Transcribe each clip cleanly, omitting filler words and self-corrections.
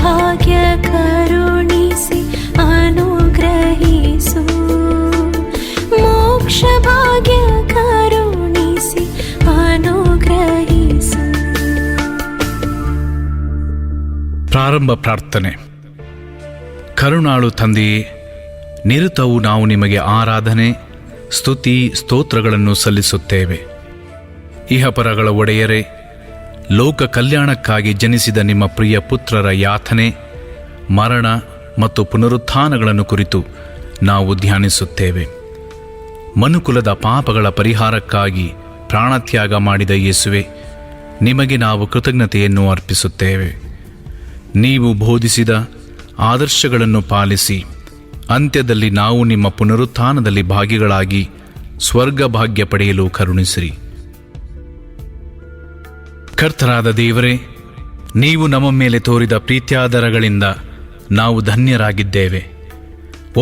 ಭಾಗ್ಯ ಕರುಣಿಸಿ ಅನುಗ್ರಹಿಸು, ಮೋಕ್ಷ ಭಾಗ್ಯ ಕರುಣಿಸಿ ಅನುಗ್ರಹಿಸು. ಪ್ರಾರಂಭ ಪ್ರಾರ್ಥನೆ. ಕರುಣಾಳು ತಂದೆಯೇ, ನಿರತವು ನಾವು ನಿಮಗೆ ಆರಾಧನೆ, ಸ್ತುತಿ, ಸ್ತೋತ್ರಗಳನ್ನು ಸಲ್ಲಿಸುತ್ತೇವೆ. ಇಹಪರಗಳ ಒಡೆಯರೇ, ಲೋಕ ಕಲ್ಯಾಣಕ್ಕಾಗಿ ಜನಿಸಿದ ನಿಮ್ಮ ಪ್ರಿಯ ಪುತ್ರರ ಯಾತನೆ, ಮರಣ ಮತ್ತು ಪುನರುತ್ಥಾನಗಳನ್ನು ಕುರಿತು ನಾವು ಧ್ಯಾನಿಸುತ್ತೇವೆ. ಮನುಕುಲದ ಪಾಪಗಳ ಪರಿಹಾರಕ್ಕಾಗಿ ಪ್ರಾಣತ್ಯಾಗ ಮಾಡಿದ ಯೇಸುವೆ, ನಿಮಗೆ ನಾವು ಕೃತಜ್ಞತೆಯನ್ನು ಅರ್ಪಿಸುತ್ತೇವೆ. ನೀವು ಬೋಧಿಸಿದ ಆದರ್ಶಗಳನ್ನು ಪಾಲಿಸಿ ಅಂತ್ಯದಲ್ಲಿ ನಾವು ನಿಮ್ಮ ಪುನರುತ್ಥಾನದಲ್ಲಿ ಭಾಗಿಗಳಾಗಿ ಸ್ವರ್ಗ ಭಾಗ್ಯ ಪಡೆಯಲು ಕರುಣಿಸಿರಿ. ಕರ್ತರಾದ ದೇವರೇ, ನೀವು ನಮ್ಮ ಮೇಲೆ ತೋರಿದ ಪ್ರೀತ್ಯಾದರಗಳಿಂದ ನಾವು ಧನ್ಯರಾಗಿದ್ದೇವೆ.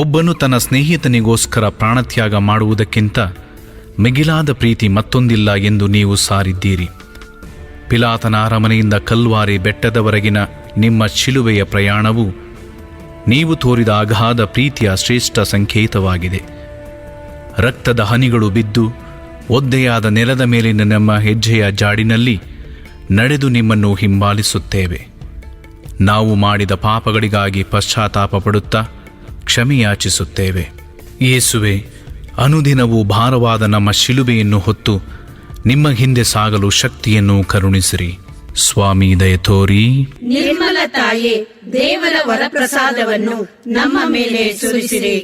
ಒಬ್ಬನು ತನ್ನ ಸ್ನೇಹಿತನಿಗೋಸ್ಕರ ಪ್ರಾಣತ್ಯಾಗ ಮಾಡುವುದಕ್ಕಿಂತ ಮಿಗಿಲಾದ ಪ್ರೀತಿ ಮತ್ತೊಂದಿಲ್ಲ ಎಂದು ನೀವು ಸಾರಿದ್ದೀರಿ. ಪಿಲಾತನ ಅರಮನೆಯಿಂದ ಕಲ್ವಾರಿ ಬೆಟ್ಟದವರೆಗಿನ ನಿಮ್ಮ ಶಿಲುಬೆಯ ಪ್ರಯಾಣವು ನೀವು ತೋರಿದ ಅಗಾಧ ಪ್ರೀತಿಯ ಶ್ರೇಷ್ಠ ಸಂಕೇತವಾಗಿದೆ. ರಕ್ತದ ಹನಿಗಳು ಬಿದ್ದು ಒದ್ದೆಯಾದ ನೆಲದ ಮೇಲಿನ ನಮ್ಮ ಹೆಜ್ಜೆಯ ಜಾಡಿನಲ್ಲಿ ನಡೆದು ನಿಮ್ಮನ್ನು ಹಿಂಬಾಲಿಸುತ್ತೇವೆ. ನಾವು ಮಾಡಿದ ಪಾಪಗಳಿಗಾಗಿ ಪಶ್ಚಾತ್ತಾಪ ಪಡುತ್ತಾ ಕ್ಷಮೆಯಾಚಿಸುತ್ತೇವೆ. ಯೇಸುವೆ, ಅನುದಿನವೂ ಭಾರವಾದ ನಮ್ಮ ಶಿಲುಬೆಯನ್ನು ಹೊತ್ತು ನಿಮ್ಮ ಹಿಂದೆ ಸಾಗಲು ಶಕ್ತಿಯನ್ನು ಕರುಣಿಸಿರಿ. ಸ್ವಾಮಿ ದಯೆ ತೋರಿ. ನಿರ್ಮಲ ತಾಯೇ, ದೇವರ ವರಪ್ರಸಾದವನ್ನು ನಮ್ಮ ಮೇಲೆ ಸುರಿಸಿರಿ.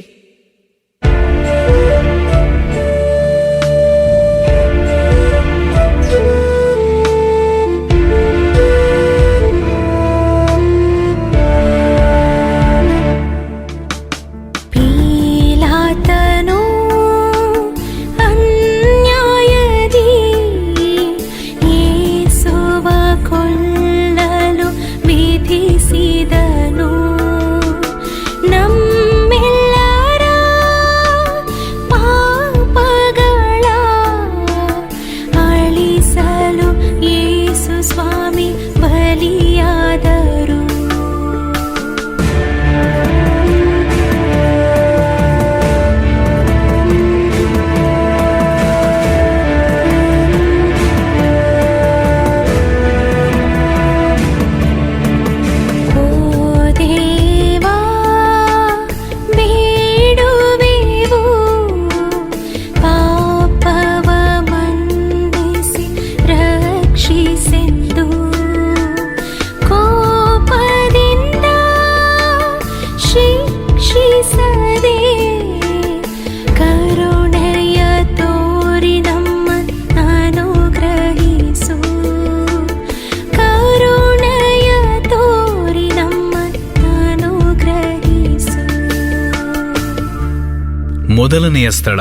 ಮೊದಲನೆಯ ಸ್ಥಳ,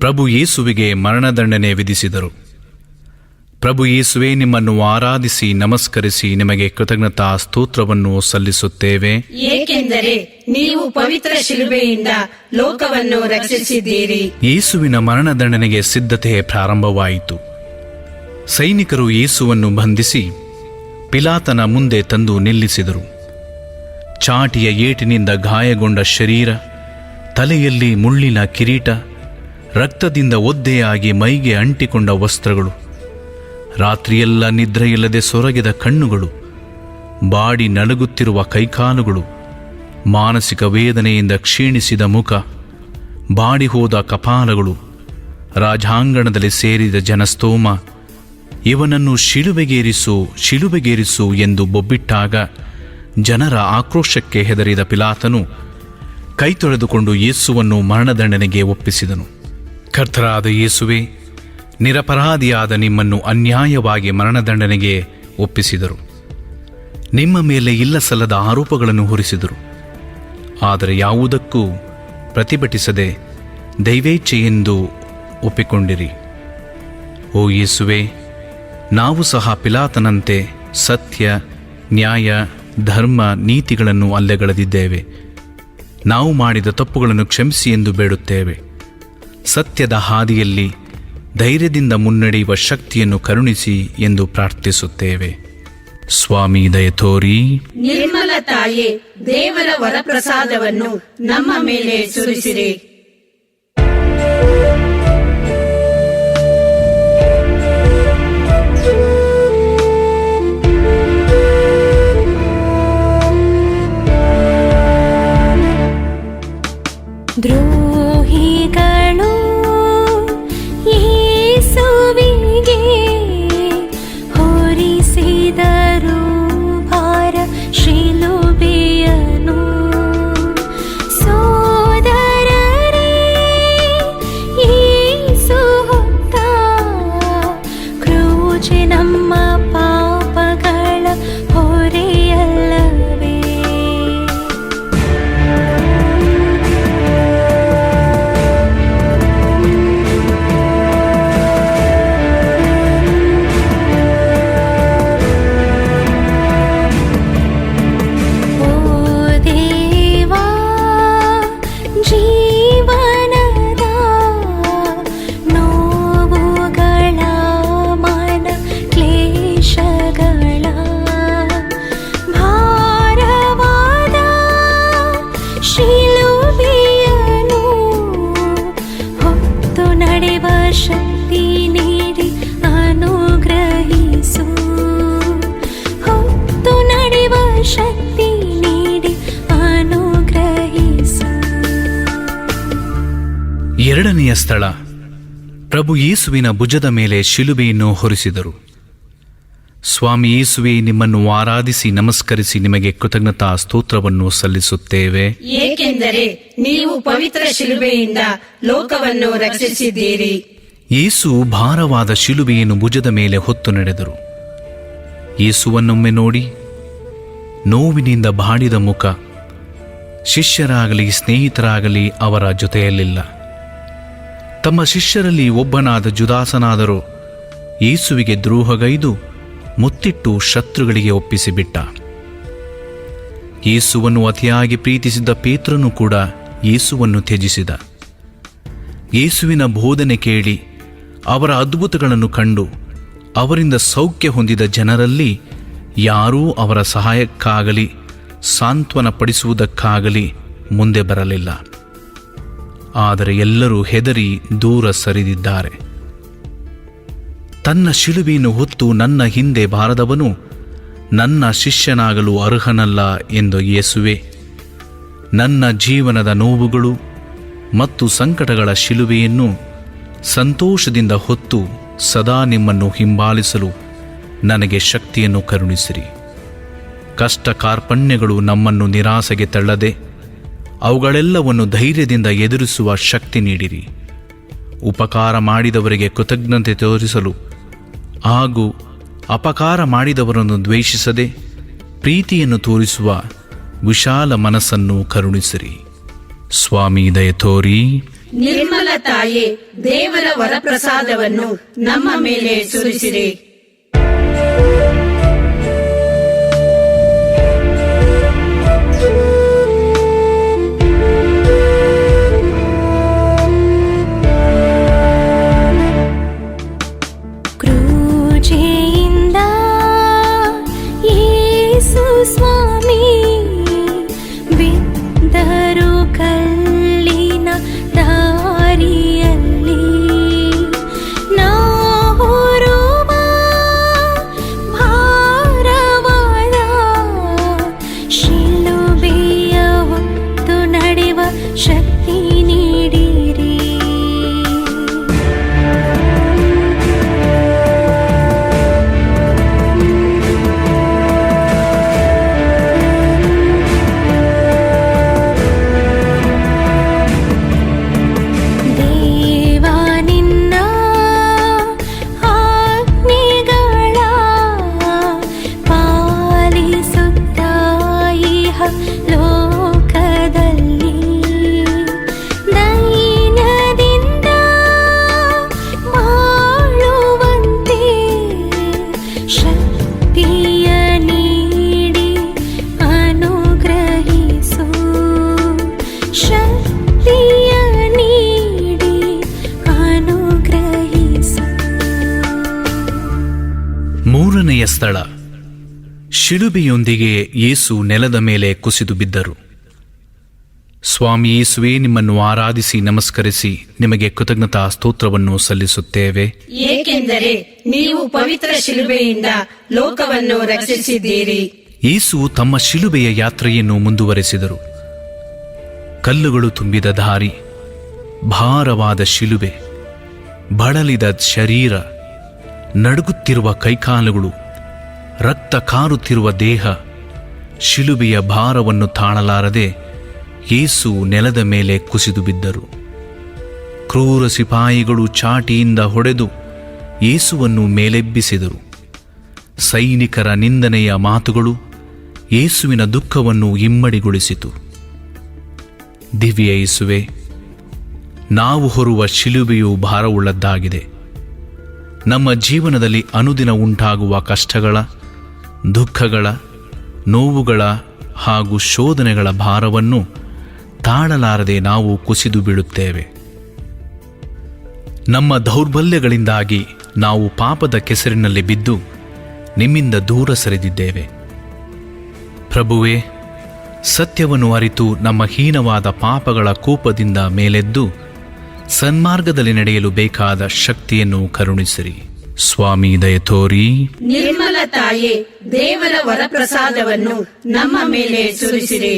ಪ್ರಭು ಯೇಸುವಿಗೆ ಮರಣದಂಡನೆ ವಿಧಿಸಿದರು. ಪ್ರಭು ಯೇಸುವೆ, ನಿಮ್ಮನ್ನು ಆರಾಧಿಸಿ ನಮಸ್ಕರಿಸಿ ನಿಮಗೆ ಕೃತಜ್ಞತಾ ಸ್ತೋತ್ರವನ್ನು ಸಲ್ಲಿಸುತ್ತೇವೆ. ಏಕೆಂದರೆ ನೀವು ಪವಿತ್ರ ಶಿಲುಬೆಯಿಂದ ಲೋಕವನ್ನು ರಕ್ಷಿಸಿದ್ದೀರಿ. ಯೇಸುವಿನ ಮರಣದಂಡನೆಗೆ ಸಿದ್ಧತೆ ಪ್ರಾರಂಭವಾಯಿತು. ಸೈನಿಕರು ಯೇಸುವನ್ನು ಬಂಧಿಸಿ ಪಿಲಾತನ ಮುಂದೆ ತಂದು ನಿಲ್ಲಿಸಿದರು. ಚಾಟಿಯ ಏಟಿನಿಂದ ಗಾಯಗೊಂಡ ಶರೀರ, ತಲೆಯಲ್ಲಿ ಮುಳ್ಳಿನ ಕಿರೀಟ, ರಕ್ತದಿಂದ ಒದ್ದೆಯಾಗಿ ಮೈಗೆ ಅಂಟಿಕೊಂಡ ವಸ್ತ್ರಗಳು, ರಾತ್ರಿಯೆಲ್ಲ ನಿದ್ರೆಯಿಲ್ಲದೆ ಸೊರಗಿದ ಕಣ್ಣುಗಳು, ಬಾಡಿ ನಲಗುತ್ತಿರುವ ಕೈಕಾಲುಗಳು, ಮಾನಸಿಕ ವೇದನೆಯಿಂದ ಕ್ಷೀಣಿಸಿದ ಮುಖ, ಬಾಡಿಹೋದ ಕಪಾಲಗಳು, ರಾಜಾಂಗಣದಲ್ಲಿ ಸೇರಿದ ಜನಸ್ತೋಮ, ಇವನನ್ನು ಶಿಲುಬೆಗೇರಿಸು ಎಂದು ಬೊಬ್ಬಿಟ್ಟಾಗ ಜನರ ಆಕ್ರೋಶಕ್ಕೆ ಹೆದರಿದ ಪಿಲಾತನು ಕೈ ತೊಳೆದುಕೊಂಡು ಯೇಸುವನ್ನು ಮರಣದಂಡನೆಗೆ ಒಪ್ಪಿಸಿದನು. ಕರ್ತರಾದ ಯೇಸುವೆ, ನಿರಪರಾಧಿಯಾದ ನಿಮ್ಮನ್ನು ಅನ್ಯಾಯವಾಗಿ ಮರಣದಂಡನೆಗೆ ಒಪ್ಪಿಸಿದರು. ನಿಮ್ಮ ಮೇಲೆ ಇಲ್ಲಸಲ್ಲದ ಆರೋಪಗಳನ್ನು ಹೊರಿಸಿದರು. ಆದರೆ ಯಾವುದಕ್ಕೂ ಪ್ರತಿಭಟಿಸದೆ ದೈವೇಚ್ಛೆಯೆಂದು ಒಪ್ಪಿಕೊಂಡಿರಿ. ಓ ಯೇಸುವೆ, ನಾವು ಸಹ ಪಿಲಾತನಂತೆ ಸತ್ಯ, ನ್ಯಾಯ, ಧರ್ಮ, ನೀತಿಗಳನ್ನು ಅಲ್ಲೆಗಳೆದಿದ್ದೇವೆ. ನಾವು ಮಾಡಿದ ತಪ್ಪುಗಳನ್ನು ಕ್ಷಮಿಸಿ ಎಂದು ಬೇಡುತ್ತೇವೆ. ಸತ್ಯದ ಹಾದಿಯಲ್ಲಿ ಧೈರ್ಯದಿಂದ ಮುನ್ನಡೆಯುವ ಶಕ್ತಿಯನ್ನು ಕರುಣಿಸಿ ಎಂದು ಪ್ರಾರ್ಥಿಸುತ್ತೇವೆ. ಸ್ವಾಮಿ ದಯೆ ತೋರಿ. ನಿರ್ಮಲ ತಾಯೇ, ದೇವರ ವರಪ್ರಸಾದವನ್ನು ನಮ್ಮ ಮೇಲೆ ಸುರಿಸಿರಿ. ದ್ರೋಹಿಗಳು ಯೇಸುವಿಗೆ ಹೊರಿಸಿದರು ಭಾರ ಶಿಲುಬೆಯನು. ಸೋದರರೇ, ಯೇಸು ಹೊತ್ತ ಕ್ರೂಜೆ ನಮ್ಮ ಪಾಪಗಳ ಹೊರೆಯಲ್ಲವೇ? ಶಕ್ತಿ ನೀಡಿ ಅನುಗ್ರಹಿಸು, ಹೊತ್ತು ನಡೆವ ಶಕ್ತಿ ನೀಡಿ ಅನುಗ್ರಹಿಸು. ಎರಡನೆಯ ಸ್ಥಳ, ಪ್ರಭು ಯೇಸುವಿನ ಭುಜದ ಮೇಲೆ ಶಿಲುಬೆಯನ್ನು ಹೊರಿಸಿದರು. ಸ್ವಾಮಿ ಯೇಸುವೆ, ನಿಮ್ಮನ್ನು ಆರಾಧಿಸಿ ನಮಸ್ಕರಿಸಿ ನಿಮಗೆ ಕೃತಜ್ಞತಾ ಸ್ತೋತ್ರವನ್ನು ಸಲ್ಲಿಸುತ್ತೇವೆ, ಏಕೆಂದರೆ ನೀವು ಪವಿತ್ರ ಶಿಲುಬೆಯಿಂದ ಲೋಕವನ್ನು ರಕ್ಷಿಸಿದ್ದೀರಿ. ಯೇಸು ಭಾರವಾದ ಶಿಲುಬೆಯನ್ನು ಭುಜದ ಮೇಲೆ ಹೊತ್ತು ನಡೆದರು. ಯೇಸುವನ್ನೊಮ್ಮೆ ನೋಡಿ ನೋವಿನಿಂದ ಬಾಡಿದ ಮುಖ. ಶಿಷ್ಯರಾಗಲಿ ಸ್ನೇಹಿತರಾಗಲಿ ಅವರ ಜೊತೆಯಲ್ಲಿಲ್ಲ. ತಮ್ಮ ಶಿಷ್ಯರಲ್ಲಿ ಒಬ್ಬನಾದ ಜುದಾಸನಾದರೂ ಯೇಸುವಿಗೆ ದ್ರೋಹಗೈದು ಮುತ್ತಿಟ್ಟು ಶತ್ರುಗಳಿಗೆ ಒಪ್ಪಿಸಿಬಿಟ್ಟ. ಯೇಸುವನ್ನು ಅತಿಯಾಗಿ ಪ್ರೀತಿಸಿದ್ದ ಪೇತ್ರನು ಕೂಡ ಯೇಸುವನ್ನು ತ್ಯಜಿಸಿದ. ಯೇಸುವಿನ ಬೋಧನೆ ಕೇಳಿ ಅವರ ಅದ್ಭುತಗಳನ್ನು ಕಂಡು ಅವರಿಂದ ಸೌಖ್ಯ ಹೊಂದಿದ ಜನರಲ್ಲಿ ಯಾರೂ ಅವರ ಸಹಾಯಕ್ಕಾಗಲಿ ಸಾಂತ್ವನ ಪಡಿಸುವುದಕ್ಕಾಗಲಿ ಮುಂದೆ ಬರಲಿಲ್ಲ. ಆದರೆ ಎಲ್ಲರೂ ಹೆದರಿ ದೂರ ಸರಿದಿದ್ದಾರೆ. ತನ್ನ ಶಿಲುಬೆಯನ್ನು ಹೊತ್ತು ನನ್ನ ಹಿಂದೆ ಬಾರದವನು ನನ್ನ ಶಿಷ್ಯನಾಗಲು ಅರ್ಹನಲ್ಲ ಎಂದು ಯೇಸುವೆ, ನನ್ನ ಜೀವನದ ನೋವುಗಳು ಮತ್ತು ಸಂಕಟಗಳ ಶಿಲುಬೆಯನ್ನು ಸಂತೋಷದಿಂದ ಹೊತ್ತು ಸದಾ ನಿಮ್ಮನ್ನು ಹಿಂಬಾಲಿಸಲು ನನಗೆ ಶಕ್ತಿಯನ್ನು ಕರುಣಿಸಿರಿ. ಕಷ್ಟ ಕಾರ್ಪಣ್ಯಗಳು ನಮ್ಮನ್ನು ನಿರಾಸೆಗೆ ತಳ್ಳದೆ ಅವುಗಳೆಲ್ಲವನ್ನು ಧೈರ್ಯದಿಂದ ಎದುರಿಸುವ ಶಕ್ತಿ ನೀಡಿರಿ. ಉಪಕಾರ ಮಾಡಿದವರಿಗೆ ಕೃತಜ್ಞತೆ ತೋರಿಸಲು ಹಾಗೂ ಅಪಕಾರ ಮಾಡಿದವರನ್ನು ದ್ವೇಷಿಸದೆ ಪ್ರೀತಿಯನ್ನು ತೋರಿಸುವ ವಿಶಾಲ ಮನಸ್ಸನ್ನು ಕರುಣಿಸಿರಿ. ಸ್ವಾಮಿ ದಯೆ ತೋರಿ. ನಿರ್ಮಲ ತಾಯೇ, ದೇವರ ವರಪ್ರಸಾದವನ್ನು ನಮ್ಮ ಮೇಲೆ ಸುರಿಸಿರಿ. ಕ್ರೂಜೆಯಿಂದ ಯೇಸು ಸ್ವಾಮಿ ಬಿದ್ದರು ಕಲ್ಲಿನ ದಾರಿಯಲ್ಲಿ. ನಾವು ಹೊರುವ ಭಾರವಾದ ಶಿಲುಬೆಯ ಹೊತ್ತು ನಡೆವ ಶಕ್ತಿ ನೀಡಿರಿ. ಶಿಲುಬೆಯೊಂದಿಗೆ ಯೇಸು ನೆಲದ ಮೇಲೆ ಕುಸಿದು ಬಿದ್ದರು. ಸ್ವಾಮಿ ಯೇಸುವೇ, ನಿಮ್ಮನ್ನು ಆರಾಧಿಸಿ ನಮಸ್ಕರಿಸಿ ನಿಮಗೆ ಕೃತಜ್ಞತಾ ಸ್ತೋತ್ರವನ್ನು ಸಲ್ಲಿಸುತ್ತೇವೆ. ಏಕೆಂದರೆ ನೀವು ಪವಿತ್ರ ಶಿಲುಬೆಯಿಂದ ಲೋಕವನ್ನು ರಕ್ಷಿಸಿದ್ದೀರಿ. ಯೇಸು ತಮ್ಮ ಶಿಲುಬೆಯ ಯಾತ್ರೆಯನ್ನು ಮುಂದುವರೆಸಿದರು. ಕಲ್ಲುಗಳು ತುಂಬಿದ ದಾರಿ, ಭಾರವಾದ ಶಿಲುಬೆ, ಬಳಲಿದ ಶರೀರ, ನಡುಗುತ್ತಿರುವ ಕೈಕಾಲುಗಳು, ರಕ್ತ ಕಾರುತ್ತಿರುವ ದೇಹ, ಶಿಲುಬೆಯ ಭಾರವನ್ನು ತಾಳಲಾರದೆ ಯೇಸು ನೆಲದ ಮೇಲೆ ಕುಸಿದು ಬಿದ್ದರು. ಕ್ರೂರ ಸಿಪಾಯಿಗಳು ಚಾಟಿಯಿಂದ ಹೊಡೆದು ಯೇಸುವನ್ನು ಮೇಲೆಬ್ಬಿಸಿದರು. ಸೈನಿಕರ ನಿಂದನೆಯ ಮಾತುಗಳು ಯೇಸುವಿನ ದುಃಖವನ್ನು ಇಮ್ಮಡಿಗೊಳಿಸಿತು. ದಿವ್ಯ ಯೇಸುವೆ, ನಾವು ಹೊರುವ ಶಿಲುಬೆಯು ಭಾರವುಳ್ಳದ್ದಾಗಿದೆ. ನಮ್ಮ ಜೀವನದಲ್ಲಿ ಅನುದಿನ ಉಂಟಾಗುವ ಕಷ್ಟಗಳ, ದುಃಖಗಳ, ನೋವುಗಳ ಹಾಗೂ ಶೋಧನೆಗಳ ಭಾರವನ್ನು ತಾಳಲಾರದೆ ನಾವು ಕುಸಿದು ಬೀಳುತ್ತೇವೆ. ನಮ್ಮ ದೌರ್ಬಲ್ಯಗಳಿಂದಾಗಿ ನಾವು ಪಾಪದ ಕೆಸರಿನಲ್ಲಿ ಬಿದ್ದು ನಿಮ್ಮಿಂದ ದೂರ ಸರಿದಿದ್ದೇವೆ. ಪ್ರಭುವೇ, ಸತ್ಯವನ್ನು ಅರಿತು ನಮ್ಮ ಹೀನವಾದ ಪಾಪಗಳ ಕೂಪದಿಂದ ಮೇಲೆದ್ದು ಸನ್ಮಾರ್ಗದಲ್ಲಿ ನಡೆಯಲು ಬೇಕಾದ ಶಕ್ತಿಯನ್ನು ಕರುಣಿಸಿರಿ. ಸ್ವಾಮಿ ದಯೆ ತೋರಿ. ನಿರ್ಮಲ ತಾಯೇ, ದೇವರ ವರಪ್ರಸಾದವನ್ನು ನಮ್ಮ ಮೇಲೆ ಸುರಿಸಿರಿ.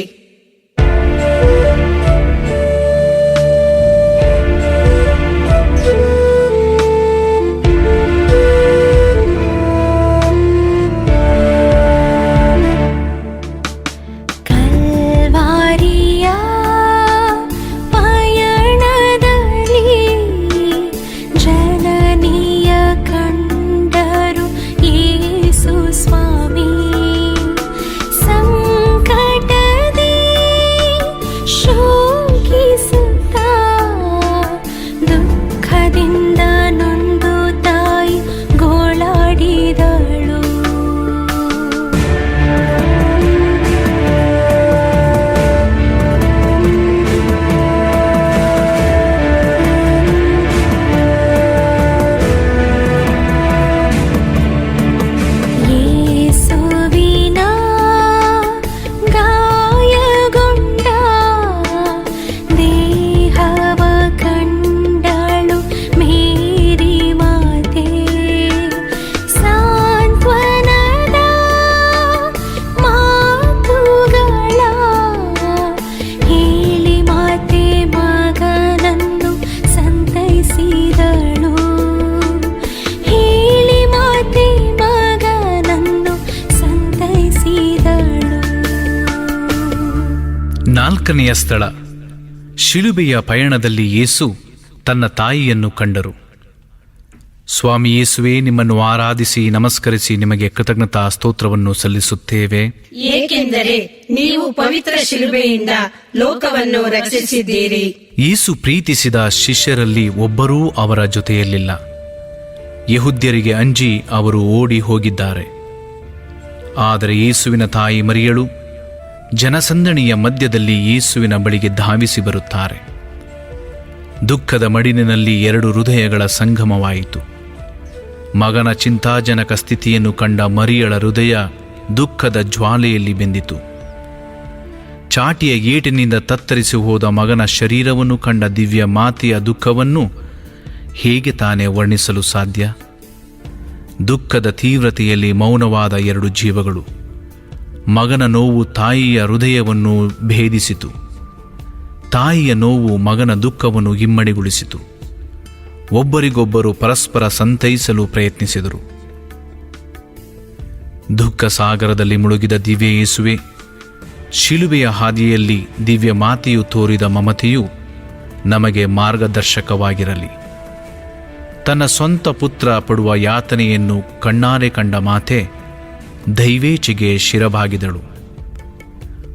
ನಾಲ್ಕನೆಯ ಸ್ಥಳ. ಶಿಲುಬೆಯ ಪಯಣದಲ್ಲಿ ಯೇಸು ತನ್ನ ತಾಯಿಯನ್ನು ಕಂಡರು. ಸ್ವಾಮಿ ಯೇಸುವೇ, ನಿಮ್ಮನ್ನು ಆರಾಧಿಸಿ ನಮಸ್ಕರಿಸಿ ನಿಮಗೆ ಕೃತಜ್ಞತಾ ಸ್ತೋತ್ರವನ್ನು ಸಲ್ಲಿಸುತ್ತೇವೆ. ಏಕೆಂದರೆ ನೀವು ಪವಿತ್ರ ಶಿಲುಬೆಯಿಂದ ಲೋಕವನ್ನು ರಕ್ಷಿಸಿದ್ದೀರಿ. ಯೇಸು ಪ್ರೀತಿಸಿದ ಶಿಷ್ಯರಲ್ಲಿ ಒಬ್ಬರೂ ಅವರ ಜೊತೆಯಲ್ಲಿಲ್ಲ. ಯೆಹೂದ್ಯರಿಗೆ ಅಂಜಿ ಅವರು ಓಡಿ ಹೋಗಿದ್ದಾರೆ. ಆದರೆ ಯೇಸುವಿನ ತಾಯಿ ಮರಿಯಳು ಜನಸಂದಣಿಯ ಮಧ್ಯದಲ್ಲಿ ಯೇಸುವಿನ ಬಳಿಗೆ ಧಾವಿಸಿ ಬರುತ್ತಾರೆ. ದುಃಖದ ಮಡಿಲಿನಲ್ಲಿ ಎರಡು ಹೃದಯಗಳ ಸಂಗಮವಾಯಿತು. ಮಗನ ಚಿಂತಾಜನಕ ಸ್ಥಿತಿಯನ್ನು ಕಂಡ ಮರಿಯಳ ಹೃದಯ ದುಃಖದ ಜ್ವಾಲೆಯಲ್ಲಿ ಬೆಂದಿತು. ಚಾಟಿಯ ಏಟಿನಿಂದ ತತ್ತರಿಸಿ ಹೋದ ಮಗನ ಶರೀರವನ್ನು ಕಂಡ ದಿವ್ಯ ಮಾತೆಯ ದುಃಖವನ್ನು ಹೇಗೆ ತಾನೇ ವರ್ಣಿಸಲು ಸಾಧ್ಯ? ದುಃಖದ ತೀವ್ರತೆಯಲ್ಲಿ ಮೌನವಾದ ಎರಡು ಜೀವಗಳು. ಮಗನ ನೋವು ತಾಯಿಯ ಹೃದಯವನ್ನು ಭೇದಿಸಿತು. ತಾಯಿಯ ನೋವು ಮಗನ ದುಃಖವನ್ನು ಇಮ್ಮಡಿಗೊಳಿಸಿತು. ಒಬ್ಬರಿಗೊಬ್ಬರು ಪರಸ್ಪರ ಸಂತೈಸಲು ಪ್ರಯತ್ನಿಸಿದರು. ದುಃಖ ಸಾಗರದಲ್ಲಿ ಮುಳುಗಿದ ದಿವ್ಯ ಯೇಸುವೆ, ಶಿಲುಬೆಯ ಹಾದಿಯಲ್ಲಿ ದಿವ್ಯ ಮಾತೆಯು ತೋರಿದ ಮಮತೆಯು ನಮಗೆ ಮಾರ್ಗದರ್ಶಕವಾಗಿರಲಿ. ತನ್ನ ಸ್ವಂತ ಪುತ್ರ ಪಡುವ ಯಾತನೆಯನ್ನು ಕಣ್ಣಾರೆ ಕಂಡ ಮಾತೆ ದೈವೇಚ್ಛೆಗೆ ಶಿರಬಾಗಿದಳು.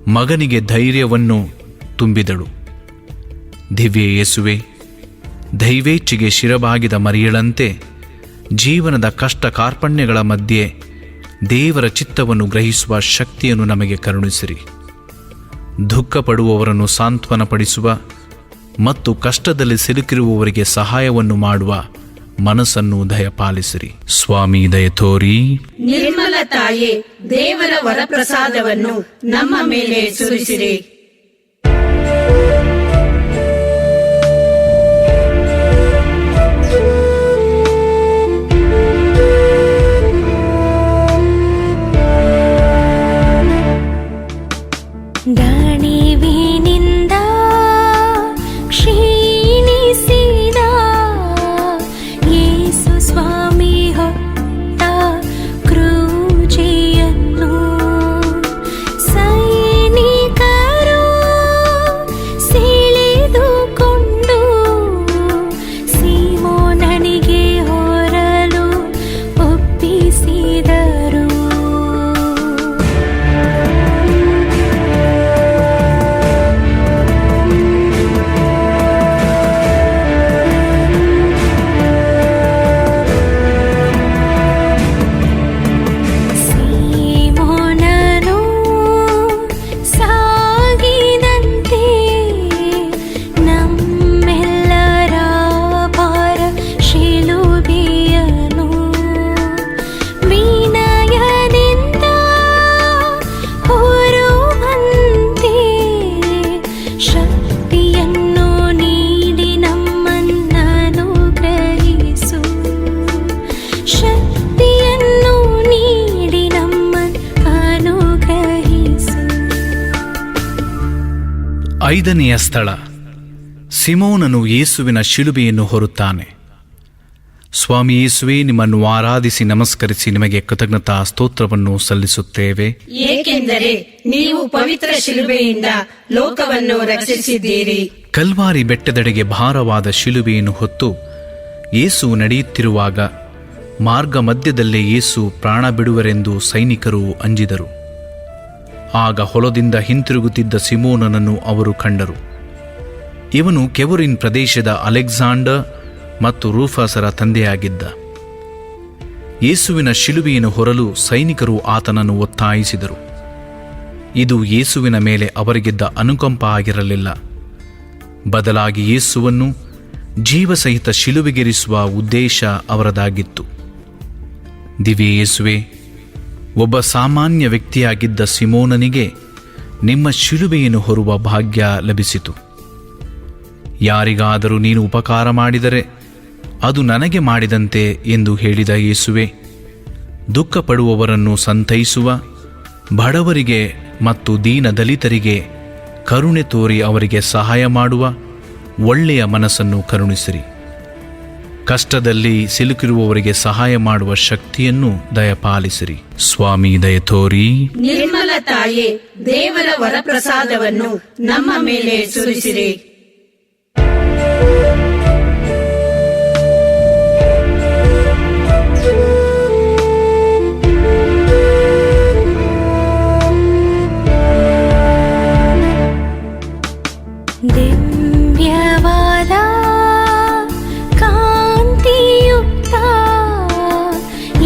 ಮಗನಿಗೆ ಧೈರ್ಯವನ್ನು ತುಂಬಿದಳು. ದಿವ್ಯ ಯೇಸುವೆ, ದೈವೇಚ್ಛೆಗೆ ಶಿರಬಾಗಿದ ಮರಿಯಳಂತೆ ಜೀವನದ ಕಷ್ಟ ಕಾರ್ಪಣ್ಯಗಳ ಮಧ್ಯೆ ದೇವರ ಚಿತ್ತವನ್ನು ಗ್ರಹಿಸುವ ಶಕ್ತಿಯನ್ನು ನಮಗೆ ಕರುಣಿಸಿರಿ. ದುಃಖ ಪಡುವವರನ್ನು ಸಾಂತ್ವನಪಡಿಸುವ ಮತ್ತು ಕಷ್ಟದಲ್ಲಿ ಸಿಲುಕಿರುವವರಿಗೆ ಸಹಾಯವನ್ನು ಮಾಡುವ ಮನಸ್ಸನ್ನು ದಯಪಾಲಿಸಿರಿ. ಸ್ವಾಮಿ ದಯ ತೋರಿ. ನಿರ್ಮಲ ತಾಯೇ, ದೇವರ ವರಪ್ರಸಾದವನ್ನು ನಮ್ಮ ಮೇಲೆ ಸುರಿಸಿರಿ. ದಣಿವಿನಿಂದ ಕ್ಷೀಣಿಸಿದ ಯೇಸು ಸ್ವಾಮಿ ಹೊತ್ತ ಕ್ರೂಜೆಯನ್ನು ಸೈನಿಕರು ಸೆಳೆದುಕೊಂಡು ಸೀಮೋನನಿಗೆ ಹೊರಲು ಒಪ್ಪಿಸಿದರು. ಸೀಮೋನನು ಸಾಗಿದಂತೆ ನಮ್ಮೆಲ್ಲರ ಭಾರ ಶಿಲುಬೆಯನ್ನು ವಿನಯದಿಂದ ಹೊರುವಂತೆ ಶಕ್ತಿಯನ್ನು ನೀಡಿ ನಮ್ಮನ್ನನುಗ್ರಹಿಸು. ಶಕ್ತಿಯನ್ನು ನೀಡಿ ನಮ್ಮನ್ನು ಅನುಗ್ರಹಿಸು. 5ನೆಯ ಸ್ಥಳ. ಸಿಮೋನನು ಯೇಸುವಿನ ಶಿಲುಬೆಯನ್ನು ಹೊರುತ್ತಾನೆ. ಸ್ವಾಮಿ ಯೇಸುವೇ, ನಿಮ್ಮನ್ನು ಆರಾಧಿಸಿ ನಮಸ್ಕರಿಸಿ ನಿಮಗೆ ಕೃತಜ್ಞತಾ ಸ್ತೋತ್ರವನ್ನು ಸಲ್ಲಿಸುತ್ತೇವೆ. ಏಕೆಂದರೆ ನೀವು ಪವಿತ್ರ ಶಿಲುಬೆಯಿಂದ ಲೋಕವನ್ನು ರಕ್ಷಿಸಿದ್ದೀರಿ. ಕಲ್ವಾರಿ ಬೆಟ್ಟದೆಡೆಗೆ ಭಾರವಾದ ಶಿಲುಬೆಯನ್ನು ಹೊತ್ತು ಯೇಸು ನಡೆಯುತ್ತಿರುವಾಗ ಮಾರ್ಗ ಮಧ್ಯದಲ್ಲೇ ಯೇಸು ಪ್ರಾಣ ಬಿಡುವರೆಂದು ಸೈನಿಕರು ಅಂಜಿದರು. ಆಗ ಹೊಲದಿಂದ ಹಿಂತಿರುಗುತ್ತಿದ್ದ ಸಿಮೋನನನ್ನು ಅವರು ಕಂಡರು. ಇವನು ಕೆವರಿನ್ ಪ್ರದೇಶದ ಅಲೆಕ್ಸಾಂಡರ್ ಮತ್ತು ರೂಫಸರ ತಂದೆಯಾಗಿದ್ದ. ಯೇಸುವಿನ ಶಿಲುಬೆಯನ್ನು ಹೊರಲು ಸೈನಿಕರು ಆತನನ್ನು ಒತ್ತಾಯಿಸಿದರು. ಇದು ಯೇಸುವಿನ ಮೇಲೆ ಅವರಿಗಿದ್ದ ಅನುಕಂಪ ಆಗಿರಲಿಲ್ಲ. ಬದಲಾಗಿ ಯೇಸುವನ್ನು ಜೀವಸಹಿತ ಶಿಲುಬೆಗೇರಿಸುವ ಉದ್ದೇಶ ಅವರದಾಗಿತ್ತು. ದಿವ್ಯ ಯೇಸುವೆ, ಒಬ್ಬ ಸಾಮಾನ್ಯ ವ್ಯಕ್ತಿಯಾಗಿದ್ದ ಸಿಮೋನನಿಗೆ ನಿಮ್ಮ ಶಿಲುಬೆಯನ್ನು ಹೊರುವ ಭಾಗ್ಯ ಲಭಿಸಿತು. ಯಾರಿಗಾದರೂ ನೀನು ಉಪಕಾರ ಮಾಡಿದರೆ ಅದು ನನಗೆ ಮಾಡಿದಂತೆ ಎಂದು ಹೇಳಿದ ಯೇಸುವೆ, ದುಃಖ ಪಡುವವರನ್ನು ಸಂತೈಸುವ, ಬಡವರಿಗೆ ಮತ್ತು ದೀನದಲಿತರಿಗೆ ಕರುಣೆ ತೋರಿ ಅವರಿಗೆ ಸಹಾಯ ಮಾಡುವ ಒಳ್ಳೆಯ ಮನಸ್ಸನ್ನು ಕರುಣಿಸಿರಿ. ಕಷ್ಟದಲ್ಲಿ ಸಿಲುಕಿರುವವರಿಗೆ ಸಹಾಯ ಮಾಡುವ ಶಕ್ತಿಯನ್ನು ದಯಪಾಲಿಸಿರಿ. ಸ್ವಾಮಿ ದಯ ತೋರಿ. ನಿರ್ಮಲ ತಾಯೇ, ದೇವರ ವರಪ್ರಸಾದವನ್ನು ನಮ್ಮ ಮೇಲೆ ಸುರಿಸಿರಿ. ದಿವ್ಯವಾದ ಕಾಂತಿಯುಕ್ತ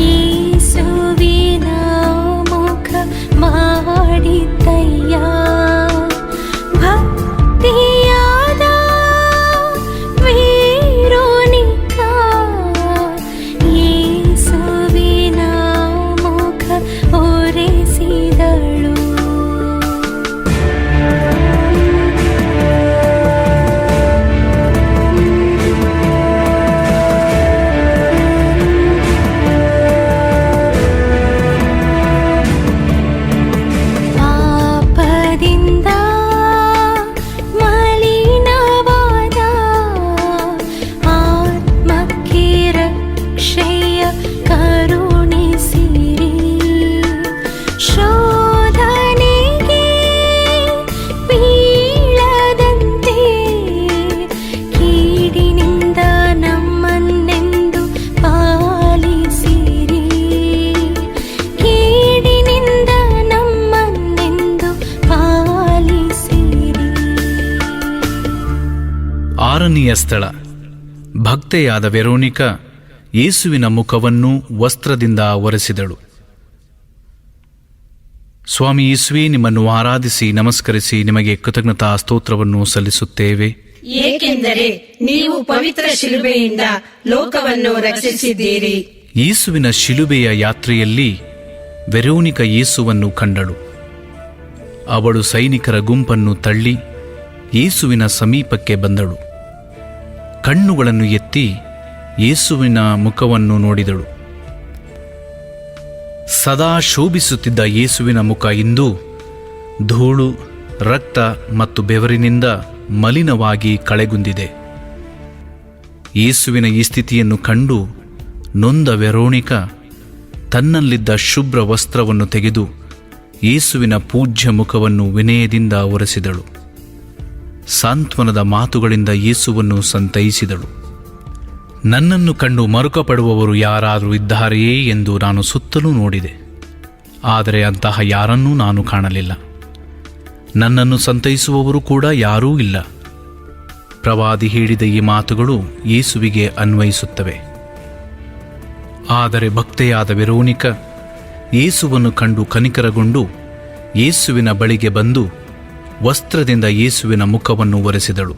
ಯೇಸುವಿನ ಮುಖ ಮಾಡಿದ್ದಯ್ಯ. ಭಕ್ತಿಯಾದ ವೇರೋನಿಕಾ ಯೇಸುವಿನ ಮುಖ ಒರೆಸಿದಳು. ಪಾಪದಿಂದ ಮಲಿನವಾದ ಆತ್ಮಕ್ಕೆ ರಕ್ಷೆಯ ಕರುಣಿಸಿರಿ. ಶೋಧನೆಗೆ ಬೀಳದಂತೆ ಕೀಡಿನಿಂದ ನಮ್ಮನ್ನೆಂದು ಪಾಲಿಸಿರಿ. ಕೀಡಿನಿಂದ ನಮ್ಮನ್ನೆಂದು ಪಾಲಿಸಿರಿ. 6ನೆಯ ಸ್ಥಳ. ಭಕ್ತೆಯಾದ ವೆರೋನಿಕಾ ಯೇಸುವಿನ ಮುಖವನ್ನು ವಸ್ತ್ರದಿಂದ ಒರೆಸಿದಳು. ಸ್ವಾಮಿ ಯೇಸುವೇ, ನಿಮ್ಮನ್ನು ಆರಾಧಿಸಿ ನಮಸ್ಕರಿಸಿ ನಿಮಗೆ ಕೃತಜ್ಞತಾ ಸ್ತೋತ್ರವನ್ನು ಸಲ್ಲಿಸುತ್ತೇವೆ. ಏಕೆಂದರೆ ನೀವು ಪವಿತ್ರ ಶಿಲುಬೆಯಿಂದ ಲೋಕವನ್ನು ರಕ್ಷಿಸಿದ್ದೀರಿ. ಯೇಸುವಿನ ಶಿಲುಬೆಯ ಯಾತ್ರೆಯಲ್ಲಿ ವೆರೋನಿಕ ಯೇಸುವನ್ನು ಕಂಡಳು. ಅವಳು ಸೈನಿಕರ ಗುಂಪನ್ನು ತಳ್ಳಿ ಯೇಸುವಿನ ಸಮೀಪಕ್ಕೆ ಬಂದಳು. ಕಣ್ಣುಗಳನ್ನು ಎತ್ತಿ ಯೇಸುವಿನ ಮುಖವನ್ನು ನೋಡಿದಳು. ಸದಾ ಶೋಭಿಸುತ್ತಿದ್ದ ಯೇಸುವಿನ ಮುಖ ಇಂದು ಧೂಳು, ರಕ್ತ ಮತ್ತು ಬೆವರಿನಿಂದ ಮಲಿನವಾಗಿ ಕಳೆಗುಂದಿದೆ. ಯೇಸುವಿನ ಈ ಸ್ಥಿತಿಯನ್ನು ಕಂಡು ನೊಂದ ವೆರೋನಿಕ ತನ್ನಲ್ಲಿದ್ದ ಶುಭ್ರ ವಸ್ತ್ರವನ್ನು ತೆಗೆದು ಯೇಸುವಿನ ಪೂಜ್ಯ ಮುಖವನ್ನು ವಿನಯದಿಂದ ಒರೆಸಿದಳು. ಸಾಂತ್ವನದ ಮಾತುಗಳಿಂದ ಯೇಸುವನ್ನು ಸಂತೈಸಿದಳು. ನನ್ನನ್ನು ಕಂಡು ಮರುಕಪಡುವವರು ಯಾರಾದರೂ ಇದ್ದಾರೆಯೇ ಎಂದು ನಾನು ಸುತ್ತಲೂ ನೋಡಿದೆ, ಆದರೆ ಅಂತಹ ಯಾರನ್ನೂ ನಾನು ಕಾಣಲಿಲ್ಲ. ನನ್ನನ್ನು ಸಂತೈಸುವವರು ಕೂಡ ಯಾರೂ ಇಲ್ಲ. ಪ್ರವಾದಿ ಹೇಳಿದ ಈ ಮಾತುಗಳು ಯೇಸುವಿಗೆ ಅನ್ವಯಿಸುತ್ತವೆ. ಆದರೆ ಭಕ್ತೆಯಾದ ವೆರೋನಿಕ ಯೇಸುವನ್ನು ಕಂಡು ಕನಿಕರಗೊಂಡು ಯೇಸುವಿನ ಬಳಿಗೆ ಬಂದು ವಸ್ತ್ರದಿಂದ ಯೇಸುವಿನ ಮುಖವನ್ನು ಒರೆಸಿದಳು.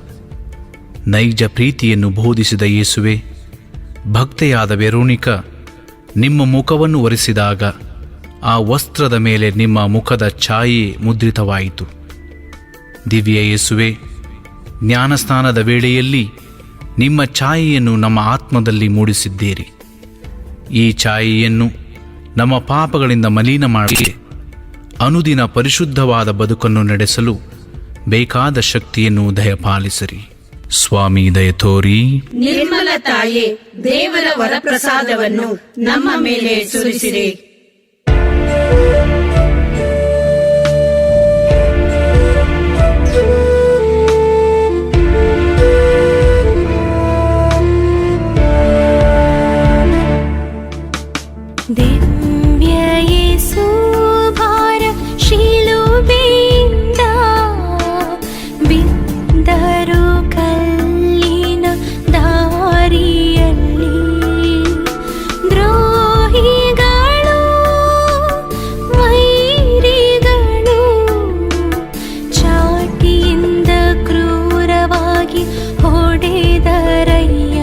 ನೈಜ ಪ್ರೀತಿಯನ್ನು ಬೋಧಿಸಿದ ಯೇಸುವೆ, ಭಕ್ತೆಯಾದ ವೆರೋನಿಕ, ನಿಮ್ಮ ಮುಖವನ್ನು ಒರೆಸಿದಾಗ ಆ ವಸ್ತ್ರದ ಮೇಲೆ ನಿಮ್ಮ ಮುಖದ ಛಾಯೆ ಮುದ್ರಿತವಾಯಿತು. ದಿವ್ಯ ಯೇಸುವೆ, ಜ್ಞಾನಸ್ನಾನದ ವೇಳೆಯಲ್ಲಿ ನಿಮ್ಮ ಛಾಯೆಯನ್ನು ನಮ್ಮ ಆತ್ಮದಲ್ಲಿ ಮೂಡಿಸಿದ್ದೀರಿ. ಈ ಛಾಯೆಯನ್ನು ನಮ್ಮ ಪಾಪಗಳಿಂದ ಮಲಿನ ಮಾಡಿ ಅನುದಿನ ಪರಿಶುದ್ಧವಾದ ಬದುಕನ್ನು ನಡೆಸಲು ಬೇಕಾದ ಶಕ್ತಿಯನ್ನು ದಯಪಾಲಿಸಿರಿ. ಸ್ವಾಮಿ ದಯ ತೋರಿ. ನಿರ್ಮಲ ತಾಯೇ, ದೇವರ ವರಪ್ರಸಾದವನ್ನು ನಮ್ಮ ಮೇಲೆ ಸುರಿಸಿರಿ. ದಿವ್ಯ ಯೇಸು ಭಾರ ಶಿಲುಬೆಯಿಂದ ಬಿದ್ದರು ಕಲ್ಲಿನ ದಾರಿಯಲ್ಲಿ. ದ್ರೋಹಿಗಳು ವೈರಿಗಳು ಚಾಟಿಯಿಂದ ಕ್ರೂರವಾಗಿ ಹೊಡೆದರಯ್ಯ.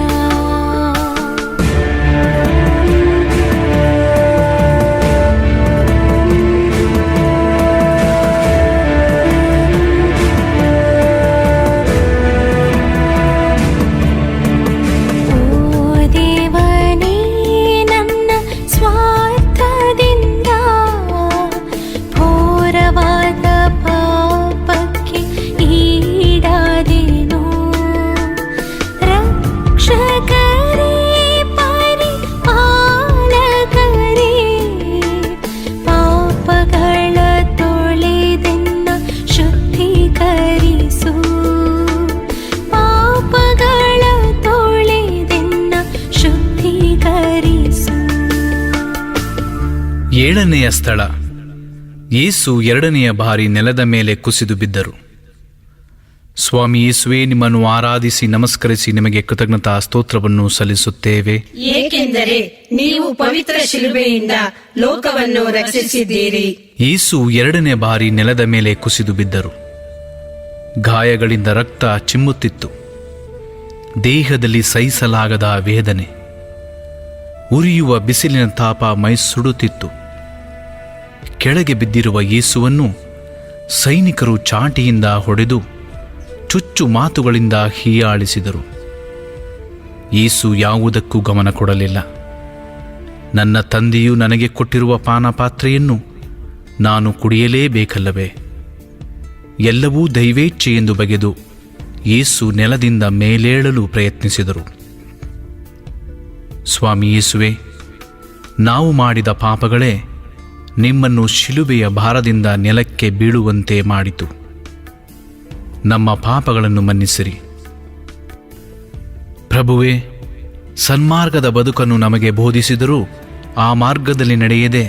ಏಳನೆಯ ಸ್ಥಳ. ಯೇಸು ಎರಡನೆಯ ಬಾರಿ ನೆಲದ ಮೇಲೆ ಕುಸಿದು ಬಿದ್ದರು. ಸ್ವಾಮಿ ಯೇಸುವೇ, ನಿಮ್ಮನ್ನು ಆರಾಧಿಸಿ ನಮಸ್ಕರಿಸಿ ನಿಮಗೆ ಕೃತಜ್ಞತಾ ಸ್ತೋತ್ರವನ್ನು ಸಲ್ಲಿಸುತ್ತೇವೆ. ಏಕೆಂದರೆ ನೀವು ಪವಿತ್ರ ಶಿಲುಬೆಯಿಂದ ಲೋಕವನ್ನು ರಕ್ಷಿಸಿದ್ದೀರಿ. ಯೇಸು ಎರಡನೇ ಬಾರಿ ನೆಲದ ಮೇಲೆ ಕುಸಿದು ಬಿದ್ದರು. ಗಾಯಗಳಿಂದ ರಕ್ತ ಚಿಮ್ಮುತ್ತಿತ್ತು. ದೇಹದಲ್ಲಿ ಸಹಿಸಲಾಗದ ವೇದನೆ, ಉರಿಯುವ ಬಿಸಿಲಿನ ತಾಪ ಮೈ ಸುಡುತ್ತಿತ್ತು. ಕೆಳಗೆ ಬಿದ್ದಿರುವ ಯೇಸುವನ್ನು ಸೈನಿಕರು ಚಾಟಿಯಿಂದ ಹೊಡೆದು ಚುಚ್ಚು ಮಾತುಗಳಿಂದ ಹೀಯಾಳಿಸಿದರು. ಯೇಸು ಯಾವುದಕ್ಕೂ ಗಮನ ಕೊಡಲಿಲ್ಲ. ನನ್ನ ತಂದೆಯು ನನಗೆ ಕೊಟ್ಟಿರುವ ಪಾನಪಾತ್ರೆಯನ್ನು ನಾನು ಕುಡಿಯಲೇಬೇಕಲ್ಲವೇ? ಎಲ್ಲವೂ ದೈವೇಚ್ಛೆಯೆಂದು ಬಗೆದು ಯೇಸು ನೆಲದಿಂದ ಮೇಲೇಳಲು ಪ್ರಯತ್ನಿಸಿದರು. ಸ್ವಾಮಿ ಯೇಸುವೆ, ನಾವು ಮಾಡಿದ ಪಾಪಗಳೇ ನಿಮ್ಮನ್ನು ಶಿಲುಬೆಯ ಭಾರದಿಂದ ನೆಲಕ್ಕೆ ಬೀಳುವಂತೆ ಮಾಡಿತು. ನಮ್ಮ ಪಾಪಗಳನ್ನು ಮನ್ನಿಸಿರಿ. ಪ್ರಭುವೇ, ಸನ್ಮಾರ್ಗದ ಬದುಕನ್ನು ನಮಗೆ ಬೋಧಿಸಿದರೂ ಆ ಮಾರ್ಗದಲ್ಲಿ ನಡೆಯದೆ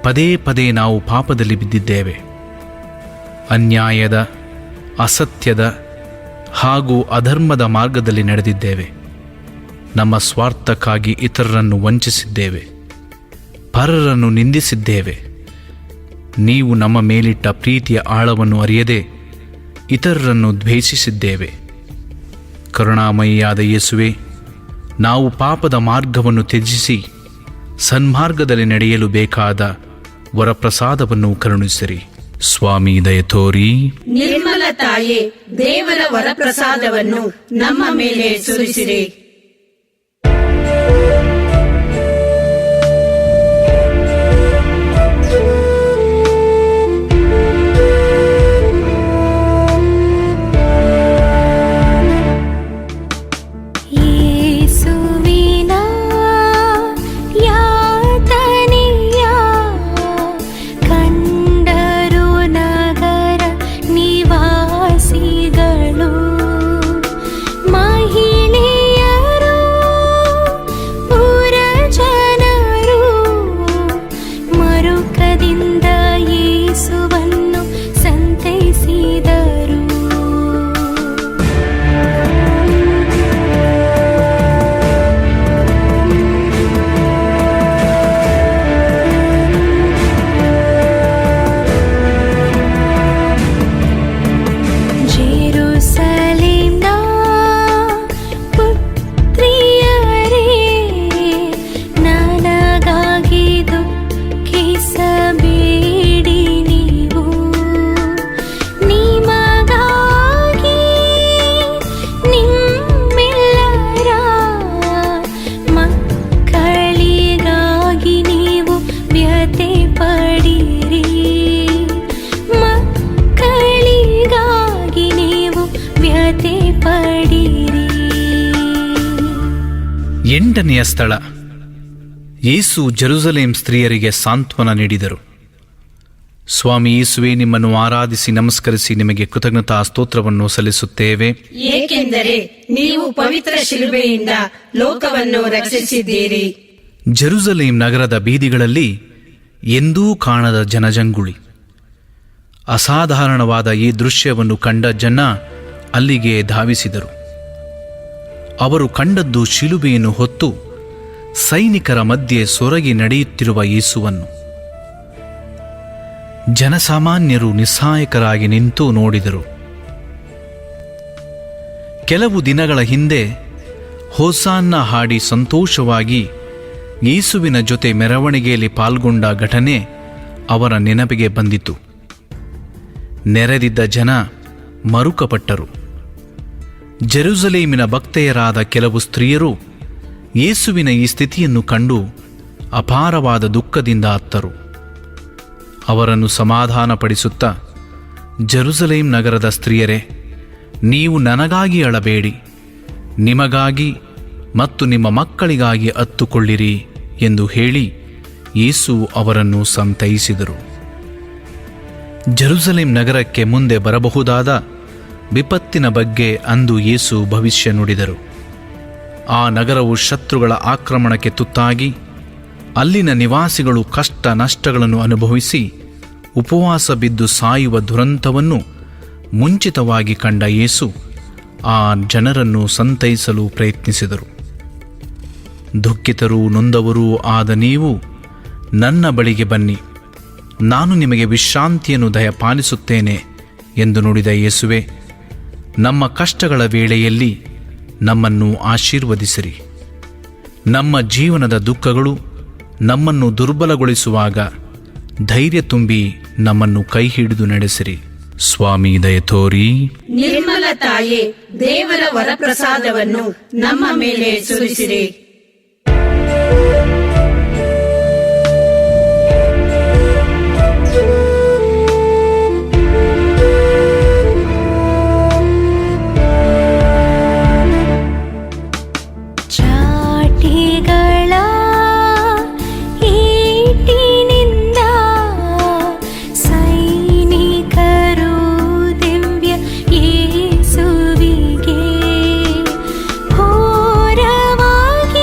ಪದೇ ಪದೇ ನಾವು ಪಾಪದಲ್ಲಿ ಬಿದ್ದಿದ್ದೇವೆ. ಅನ್ಯಾಯದ, ಅಸತ್ಯದ ಹಾಗೂ ಅಧರ್ಮದ ಮಾರ್ಗದಲ್ಲಿ ನಡೆದಿದ್ದೇವೆ. ನಮ್ಮ ಸ್ವಾರ್ಥಕ್ಕಾಗಿ ಇತರರನ್ನು ವಂಚಿಸಿದ್ದೇವೆ, ಪರರನ್ನು ನಿಂದಿಸಿದ್ದೇವೆ. ನೀವು ನಮ್ಮ ಮೇಲಿಟ್ಟ ಪ್ರೀತಿಯ ಆಳವನ್ನು ಅರಿಯದೆ ಇತರರನ್ನು ದ್ವೇಷಿಸಿದ್ದೇವೆ. ಕರುಣಾಮಯಿಯಾದ ಯೇಸುವೆ, ನಾವು ಪಾಪದ ಮಾರ್ಗವನ್ನು ತ್ಯಜಿಸಿ ಸನ್ಮಾರ್ಗದಲ್ಲಿ ನಡೆಯಲು ಬೇಕಾದ ವರಪ್ರಸಾದವನ್ನು ಕರುಣಿಸಿರಿ. ಸ್ವಾಮಿ ದಯ ತೋರಿ. ನಿರ್ಮಲ ತಾಯೇ, ದೇವರ ವರಪ್ರಸಾದವನ್ನು ನಮ್ಮ ಮೇಲೆ ಸುರಿಸಿರಿ. ಎಂಟನೆಯ ಸ್ಥಳ. ಯೇಸು ಜೆರುಸಲೇಮ್ ಸ್ತ್ರೀಯರಿಗೆ ಸಾಂತ್ವನ ನೀಡಿದರು. ಸ್ವಾಮಿ ಯೇಸುವೆ, ನಿಮ್ಮನ್ನು ಆರಾಧಿಸಿ ನಮಸ್ಕರಿಸಿ ನಿಮಗೆ ಕೃತಜ್ಞತಾ ಸ್ತೋತ್ರವನ್ನು ಸಲ್ಲಿಸುತ್ತೇವೆ, ಏಕೆಂದರೆ ನೀವು ಪವಿತ್ರ ಶಿಲುಬೆಯಿಂದ ಲೋಕವನ್ನು ರಕ್ಷಿಸಿದ್ದೀರಿ. ಜೆರುಸಲೇಮ್ ನಗರದ ಬೀದಿಗಳಲ್ಲಿ ಎಂದೂ ಕಾಣದ ಜನಜಂಗುಳಿ. ಅಸಾಧಾರಣವಾದ ಈ ದೃಶ್ಯವನ್ನು ಕಂಡ ಜನ ಅಲ್ಲಿಗೆ ಧಾವಿಸಿದರು. ಅವರು ಕಂಡದ್ದು ಶಿಲುಬೆಯನ್ನು ಹೊತ್ತು ಸೈನಿಕರ ಮಧ್ಯೆ ಸೊರಗಿ ನಡೆಯುತ್ತಿರುವ ಯೇಸುವನ್ನು. ಜನಸಾಮಾನ್ಯರು ನಿಸ್ಸಹಾಯಕರಾಗಿ ನಿಂತು ನೋಡಿದರು. ಕೆಲವು ದಿನಗಳ ಹಿಂದೆ ಹೋಸಾನ್ನ ಹಾಡಿ ಸಂತೋಷವಾಗಿ ಯೇಸುವಿನ ಜೊತೆ ಮೆರವಣಿಗೆಯಲ್ಲಿ ಪಾಲ್ಗೊಂಡ ಘಟನೆ ಅವರ ನೆನಪಿಗೆ ಬಂದಿತು. ನೆರೆದಿದ್ದ ಜನ ಮರುಕಪಟ್ಟರು. ಜೆರುಸಲೇಮಿನ ಭಕ್ತೆಯರಾದ ಕೆಲವು ಸ್ತ್ರೀಯರು ಯೇಸುವಿನ ಈ ಸ್ಥಿತಿಯನ್ನು ಕಂಡು ಅಪಾರವಾದ ದುಃಖದಿಂದ ಅತ್ತರು. ಅವರನ್ನು ಸಮಾಧಾನಪಡಿಸುತ್ತಾ, ಜೆರುಸಲೇಮ್ ನಗರದ ಸ್ತ್ರೀಯರೇ, ನೀವು ನನಗಾಗಿ ಅಳಬೇಡಿ, ನಿಮಗಾಗಿ ಮತ್ತು ನಿಮ್ಮ ಮಕ್ಕಳಿಗಾಗಿ ಅತ್ತುಕೊಳ್ಳಿರಿ ಎಂದು ಹೇಳಿ ಯೇಸು ಅವರನ್ನು ಸಂತೈಸಿದರು. ಜೆರುಸಲೇಮ್ ನಗರಕ್ಕೆ ಮುಂದೆ ಬರಬಹುದಾದ ವಿಪತ್ತಿನ ಬಗ್ಗೆ ಅಂದು ಯೇಸು ಭವಿಷ್ಯ ನುಡಿದರು. ಆ ನಗರವು ಶತ್ರುಗಳ ಆಕ್ರಮಣಕ್ಕೆ ತುತ್ತಾಗಿ ಅಲ್ಲಿನ ನಿವಾಸಿಗಳು ಕಷ್ಟ ನಷ್ಟಗಳನ್ನು ಅನುಭವಿಸಿ ಉಪವಾಸ ಬಿದ್ದು ಸಾಯುವ ದುರಂತವನ್ನು ಮುಂಚಿತವಾಗಿ ಕಂಡ ಯೇಸು ಆ ಜನರನ್ನು ಸಂತೈಸಲು ಪ್ರಯತ್ನಿಸಿದರು. ದುಃಖಿತರೂ ನೊಂದವರೂ ಆದ ನೀವು ನನ್ನ ಬಳಿಗೆ ಬನ್ನಿ, ನಾನು ನಿಮಗೆ ವಿಶ್ರಾಂತಿಯನ್ನು ದಯಪಾಲಿಸುತ್ತೇನೆ ಎಂದು ನುಡಿದ ಯೇಸುವೆ, ನಮ್ಮ ಕಷ್ಟಗಳ ವೇಳೆಯಲ್ಲಿ ನಮ್ಮನ್ನು ಆಶೀರ್ವದಿಸಿರಿ. ನಮ್ಮ ಜೀವನದ ದುಃಖಗಳು ನಮ್ಮನ್ನು ದುರ್ಬಲಗೊಳಿಸುವಾಗ ಧೈರ್ಯ ತುಂಬಿ ನಮ್ಮನ್ನು ಕೈ ಹಿಡಿದು ನಡೆಸಿರಿ. ಸ್ವಾಮಿ ದಯ ತೋರಿ. ನಿರ್ಮಲ ತಾಯೇ, ದೇವರ ವರಪ್ರಸಾದವನ್ನು ನಮ್ಮ ಮೇಲೆ ಸುರಿಸಿರಿ. ಯೇಸುವಿಗೆ ಘೋರವಾಗಿ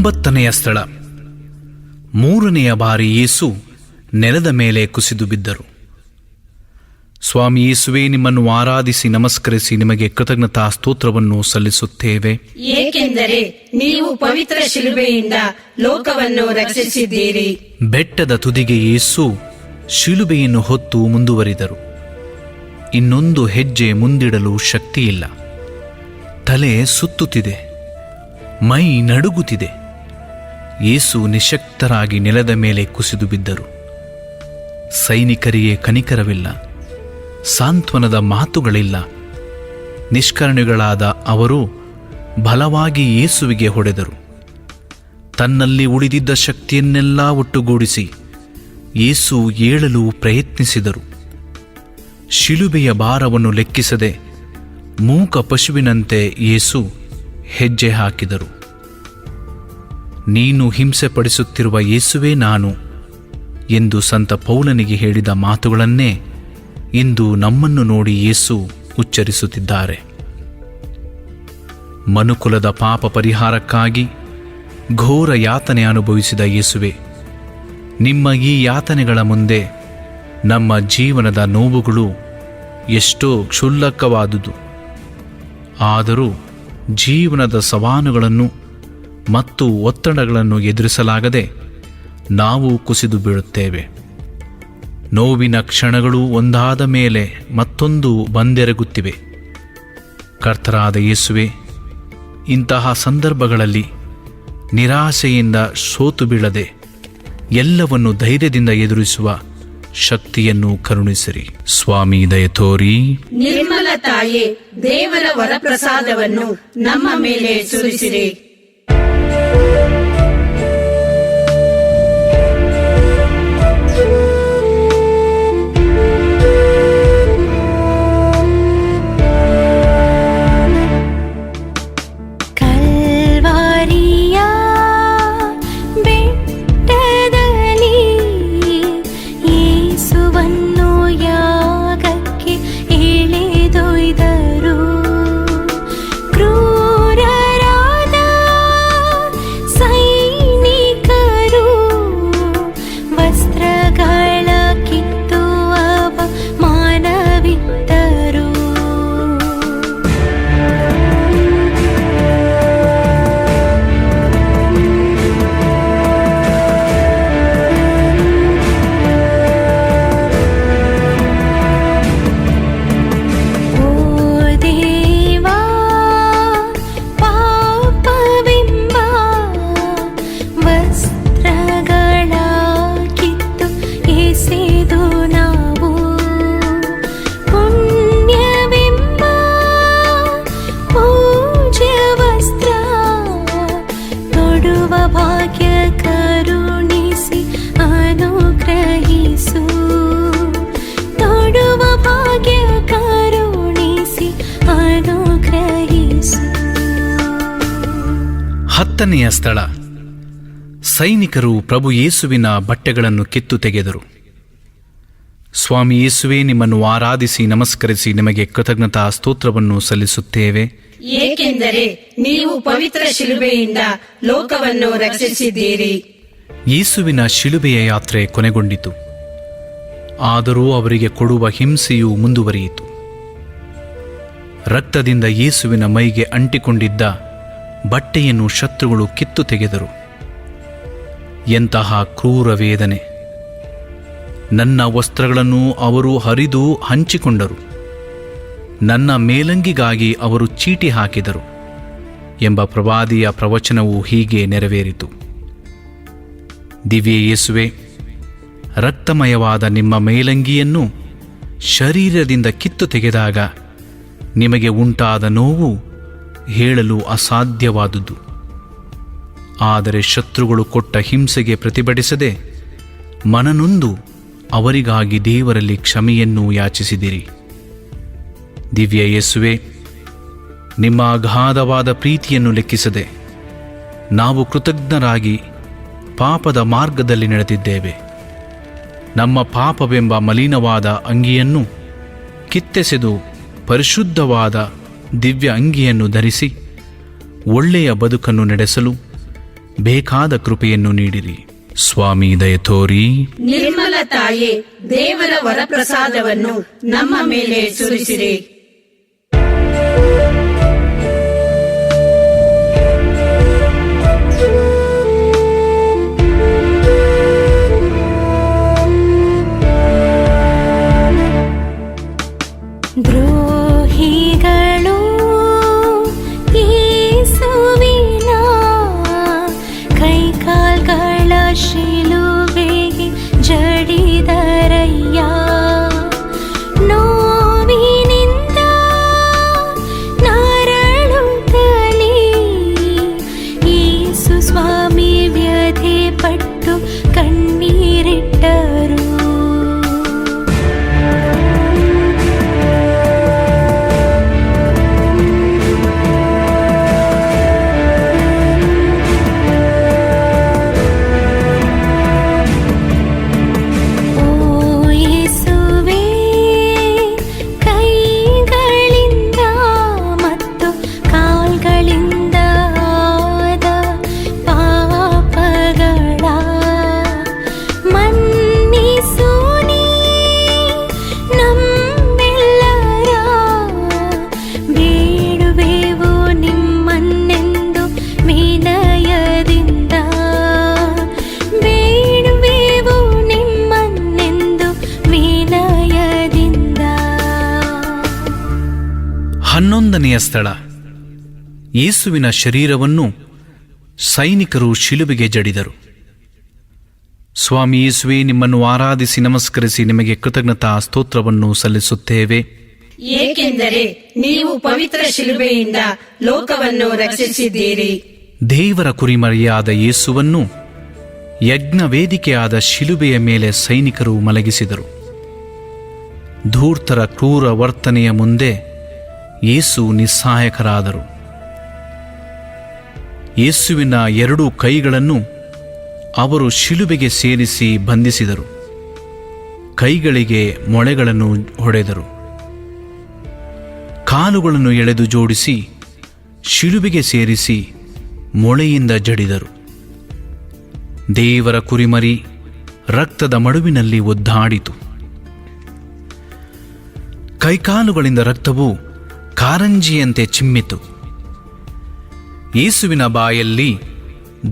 9ನೆಯ ಸ್ಥಳ. 3ನೆಯ ಬಾರಿ ಯೇಸು ನೆಲದ ಮೇಲೆ ಕುಸಿದು ಬಿದ್ದರು. ಸ್ವಾಮಿ ಯೇಸುವೇ, ನಿಮ್ಮನ್ನು ಆರಾಧಿಸಿ ನಮಸ್ಕರಿಸಿ ನಿಮಗೆ ಕೃತಜ್ಞತಾ ಸ್ತೋತ್ರವನ್ನು ಸಲ್ಲಿಸುತ್ತೇವೆ, ಏಕೆಂದರೆ ನೀವು ಪವಿತ್ರ ಶಿಲುಬೆಯಿಂದ ಲೋಕವನ್ನು ರಕ್ಷಿಸಿದ್ದೀರಿ. ಬೆಟ್ಟದ ತುದಿಗೆ ಯೇಸು ಶಿಲುಬೆಯನ್ನು ಹೊತ್ತು ಮುಂದುವರಿದರು. ಇನ್ನೊಂದು ಹೆಜ್ಜೆ ಮುಂದಿಡಲು ಶಕ್ತಿಯಿಲ್ಲ. ತಲೆ ಸುತ್ತುತ್ತಿದೆ, ಮೈ ನಡುಗುತ್ತಿದೆ. ಯೇಸು ನಿಶಕ್ತರಾಗಿ ನೆಲದ ಮೇಲೆ ಕುಸಿದು ಬಿದ್ದರು. ಸೈನಿಕರಿಗೆ ಕನಿಕರವಿಲ್ಲ, ಸಾಂತ್ವನದ ಮಾತುಗಳಿಲ್ಲ. ನಿಷ್ಕರುಣಿಗಳಾದ ಅವರು ಬಲವಾಗಿ ಯೇಸುವಿಗೆ ಹೊಡೆದರು. ತನ್ನಲ್ಲಿ ಉಳಿದಿದ್ದ ಶಕ್ತಿಯನ್ನೆಲ್ಲ ಒಟ್ಟುಗೂಡಿಸಿ ಯೇಸು ಏಳಲು ಪ್ರಯತ್ನಿಸಿದರು. ಶಿಲುಬೆಯ ಭಾರವನ್ನು ಲೆಕ್ಕಿಸದೆ ಮೂಕ ಪಶುವಿನಂತೆ ಯೇಸು ಹೆಜ್ಜೆ ಹಾಕಿದರು. ನೀನು ಹಿಂಸೆ ಪಡಿಸುತ್ತಿರುವ ಯೇಸುವೇ ನಾನು ಎಂದು ಸಂತ ಪೌಲನಿಗೆ ಹೇಳಿದ ಮಾತುಗಳನ್ನೇ ಇಂದು ನಮ್ಮನ್ನು ನೋಡಿ ಯೇಸು ಉಚ್ಚರಿಸುತ್ತಿದ್ದಾರೆ. ಮನುಕುಲದ ಪಾಪ ಪರಿಹಾರಕ್ಕಾಗಿ ಘೋರ ಯಾತನೆ ಅನುಭವಿಸಿದ ಯೇಸುವೆ, ನಿಮ್ಮ ಈ ಯಾತನೆಗಳ ಮುಂದೆ ನಮ್ಮ ಜೀವನದ ನೋವುಗಳು ಎಷ್ಟೋ ಕ್ಷುಲ್ಲಕವಾದುದು. ಆದರೂ ಜೀವನದ ಸವಾಲುಗಳನ್ನು ಮತ್ತು ಒತ್ತಡಗಳನ್ನು ಎದುರಿಸಲಾಗದೆ ನಾವು ಕುಸಿದು ಬೀಳುತ್ತೇವೆ. ನೋವಿನ ಕ್ಷಣಗಳು ಒಂದಾದ ಮೇಲೆ ಮತ್ತೊಂದು ಬಂದೆರಗುತ್ತಿವೆ. ಕರ್ತರಾದ ಯೇಸುವೆ, ಇಂತಹ ಸಂದರ್ಭಗಳಲ್ಲಿ ನಿರಾಶೆಯಿಂದ ಸೋತು ಬೀಳದೆ ಎಲ್ಲವನ್ನು ಧೈರ್ಯದಿಂದ ಎದುರಿಸುವ ಶಕ್ತಿಯನ್ನು ಕರುಣಿಸಿರಿ. ಸ್ವಾಮಿ ದಯೆ ತೋರಿ. ನಿರ್ಮಲ ತಾಯೇ, ದೇವರ ವರಪ್ರಸಾದವನ್ನು ನಮ್ಮ ಮೇಲೆ ಸುರಿಸಿರಿ. ಹತ್ತನೆಯ ಸ್ಥಳ. ಸೈನಿಕರು ಪ್ರಭು ಯೇಸುವಿನ ಬಟ್ಟೆಗಳನ್ನು ಕಿತ್ತು ತೆಗೆದರು. ಸ್ವಾಮಿ ಯೇಸುವೇ, ನಿಮ್ಮನ್ನು ಆರಾಧಿಸಿ ನಮಸ್ಕರಿಸಿ ನಿಮಗೆ ಕೃತಜ್ಞತಾ ಸ್ತೋತ್ರವನ್ನು ಸಲ್ಲಿಸುತ್ತೇವೆ, ಏಕೆಂದರೆ ನೀವು ಪವಿತ್ರ ಶಿಲುಬೆಯಿಂದ ಲೋಕವನ್ನು ರಕ್ಷಿಸಿದ್ದೀರಿ. ಯೇಸುವಿನ ಶಿಲುಬೆಯ ಯಾತ್ರೆ ಕೊನೆಗೊಂಡಿತು. ಆದರೂ ಅವರಿಗೆ ಕೊಡುವ ಹಿಂಸೆಯು ಮುಂದುವರಿಯಿತು. ರಕ್ತದಿಂದ ಯೇಸುವಿನ ಮೈಗೆ ಅಂಟಿಕೊಂಡಿದ್ದ ಬಟ್ಟೆಯನ್ನು ಶತ್ರುಗಳು ಕಿತ್ತು ತೆಗೆದರು. ಎಂತಹ ಕ್ರೂರ ವೇದನೆ! ನನ್ನ ವಸ್ತ್ರಗಳನ್ನು ಅವರು ಹರಿದು ಹಂಚಿಕೊಂಡರು. ನನ್ನ ಮೇಲಂಗಿಗಾಗಿ ಅವರು ಚೀಟಿ ಹಾಕಿದರು ಎಂಬ ಪ್ರವಾದಿಯ ಪ್ರವಚನವು ಹೀಗೆ ನೆರವೇರಿತು. ದಿವ್ಯ ಯೇಸುವೆ, ರಕ್ತಮಯವಾದ ನಿಮ್ಮ ಮೇಲಂಗಿಯನ್ನು ಶರೀರದಿಂದ ಕಿತ್ತು ತೆಗೆದಾಗ ನಿಮಗೆ ಉಂಟಾದ ನೋವು ಹೇಳಲು ಅಸಾಧ್ಯವಾದುದು. ಆದರೆ ಶತ್ರುಗಳು ಕೊಟ್ಟ ಹಿಂಸೆಗೆ ಪ್ರತಿಭಟಿಸದೆ ಮನನೊಂದು ಅವರಿಗಾಗಿ ದೇವರಲ್ಲಿ ಕ್ಷಮೆಯನ್ನು ಯಾಚಿಸಿದಿರಿ. ದಿವ್ಯ ಯೇಸುವೆ, ನಿಮ್ಮ ಅಗಾಧವಾದ ಪ್ರೀತಿಯನ್ನು ಲೆಕ್ಕಿಸದೆ ನಾವು ಕೃತಜ್ಞರಾಗಿ ಪಾಪದ ಮಾರ್ಗದಲ್ಲಿ ನಡೆದಿದ್ದೇವೆ. ನಮ್ಮ ಪಾಪವೆಂಬ ಮಲಿನವಾದ ಅಂಗಿಯನ್ನು ಕಿತ್ತೆಸೆದು ಪರಿಶುದ್ಧವಾದ ದಿವ್ಯ ಅಂಗಿಯನ್ನು ಧರಿಸಿ ಒಳ್ಳೆಯ ಬದುಕನ್ನು ನಡೆಸಲು ಬೇಕಾದ ಕೃಪೆಯನ್ನು ನೀಡಿರಿ. ಸ್ವಾಮಿ ದಯೆ ತೋರಿ. ನಿರ್ಮಲ ತಾಯೇ, ದೇವರ ವರಪ್ರಸಾದವನ್ನು ನಮ್ಮ ಮೇಲೆ ಸುರಿಸಿರಿ. ದ್ರೋಹಿಗಳು ಯೇಸುವಿನ ಕೈಕಾಲ್ಗಳ ಶಿಲುಬೆಗೆ ಜಡಿದರಯ್ಯ. ನೋವಿನಿಂದ ನರಳುತ್ತಲೇ ಯೇಸು ಸ್ವಾಮಿ ವ್ಯಥೆ ಪಟ್ಟು ಕಣ್ಣೀರಿಟ್ಟರು. ಹನ್ನೊಂದನೆಯ ಸ್ಥಳ. ಯೇಸುವಿನ ಶರೀರವನ್ನು ಸೈನಿಕರು ಶಿಲುಬೆಗೆ ಜಡಿದರು. ಸ್ವಾಮಿ ಯೇಸುವೆ, ನಿಮ್ಮನ್ನು ಆರಾಧಿಸಿ ನಮಸ್ಕರಿಸಿ ನಿಮಗೆ ಕೃತಜ್ಞತಾ ಸ್ತೋತ್ರವನ್ನು ಸಲ್ಲಿಸುತ್ತೇವೆ. ಏಕೆಂದರೆ ನೀವು ಪವಿತ್ರ ಶಿಲುಬೆಯಿಂದ ಲೋಕವನ್ನು ರಕ್ಷಿಸಿದ್ದೀರಿ. ದೇವರ ಕುರಿಮರಿಯಾದ ಯೇಸುವನ್ನು ಯಜ್ಞ ವೇದಿಕೆಯಾದ ಶಿಲುಬೆಯ ಮೇಲೆ ಸೈನಿಕರು ಮಲಗಿಸಿದರು. ಧೂರ್ತರ ಕ್ರೂರ ವರ್ತನೆಯ ಮುಂದೆ ಯೇಸು ನಿಸ್ಸಹಾಯಕರಾದರು. ಯೇಸುವಿನ ಎರಡೂ ಕೈಗಳನ್ನು ಅವರು ಶಿಲುಬೆಗೆ ಸೇರಿಸಿ ಬಂಧಿಸಿದರು. ಕೈಗಳಿಗೆ ಮೊಳೆಗಳನ್ನು ಹೊಡೆದರು. ಕಾಲುಗಳನ್ನು ಎಳೆದು ಜೋಡಿಸಿ ಶಿಲುಬೆಗೆ ಸೇರಿಸಿ ಮೊಳೆಯಿಂದ ಜಡಿದರು. ದೇವರ ಕುರಿಮರಿ ರಕ್ತದ ಮಡುವಿನಲ್ಲಿ ಒದ್ದಾಡಿತು. ಕೈಕಾಲುಗಳಿಂದ ರಕ್ತವು ಕಾರಂಜಿಯಂತೆ ಚಿಮ್ಮಿತು. ಯೇಸುವಿನ ಬಾಯಲ್ಲಿ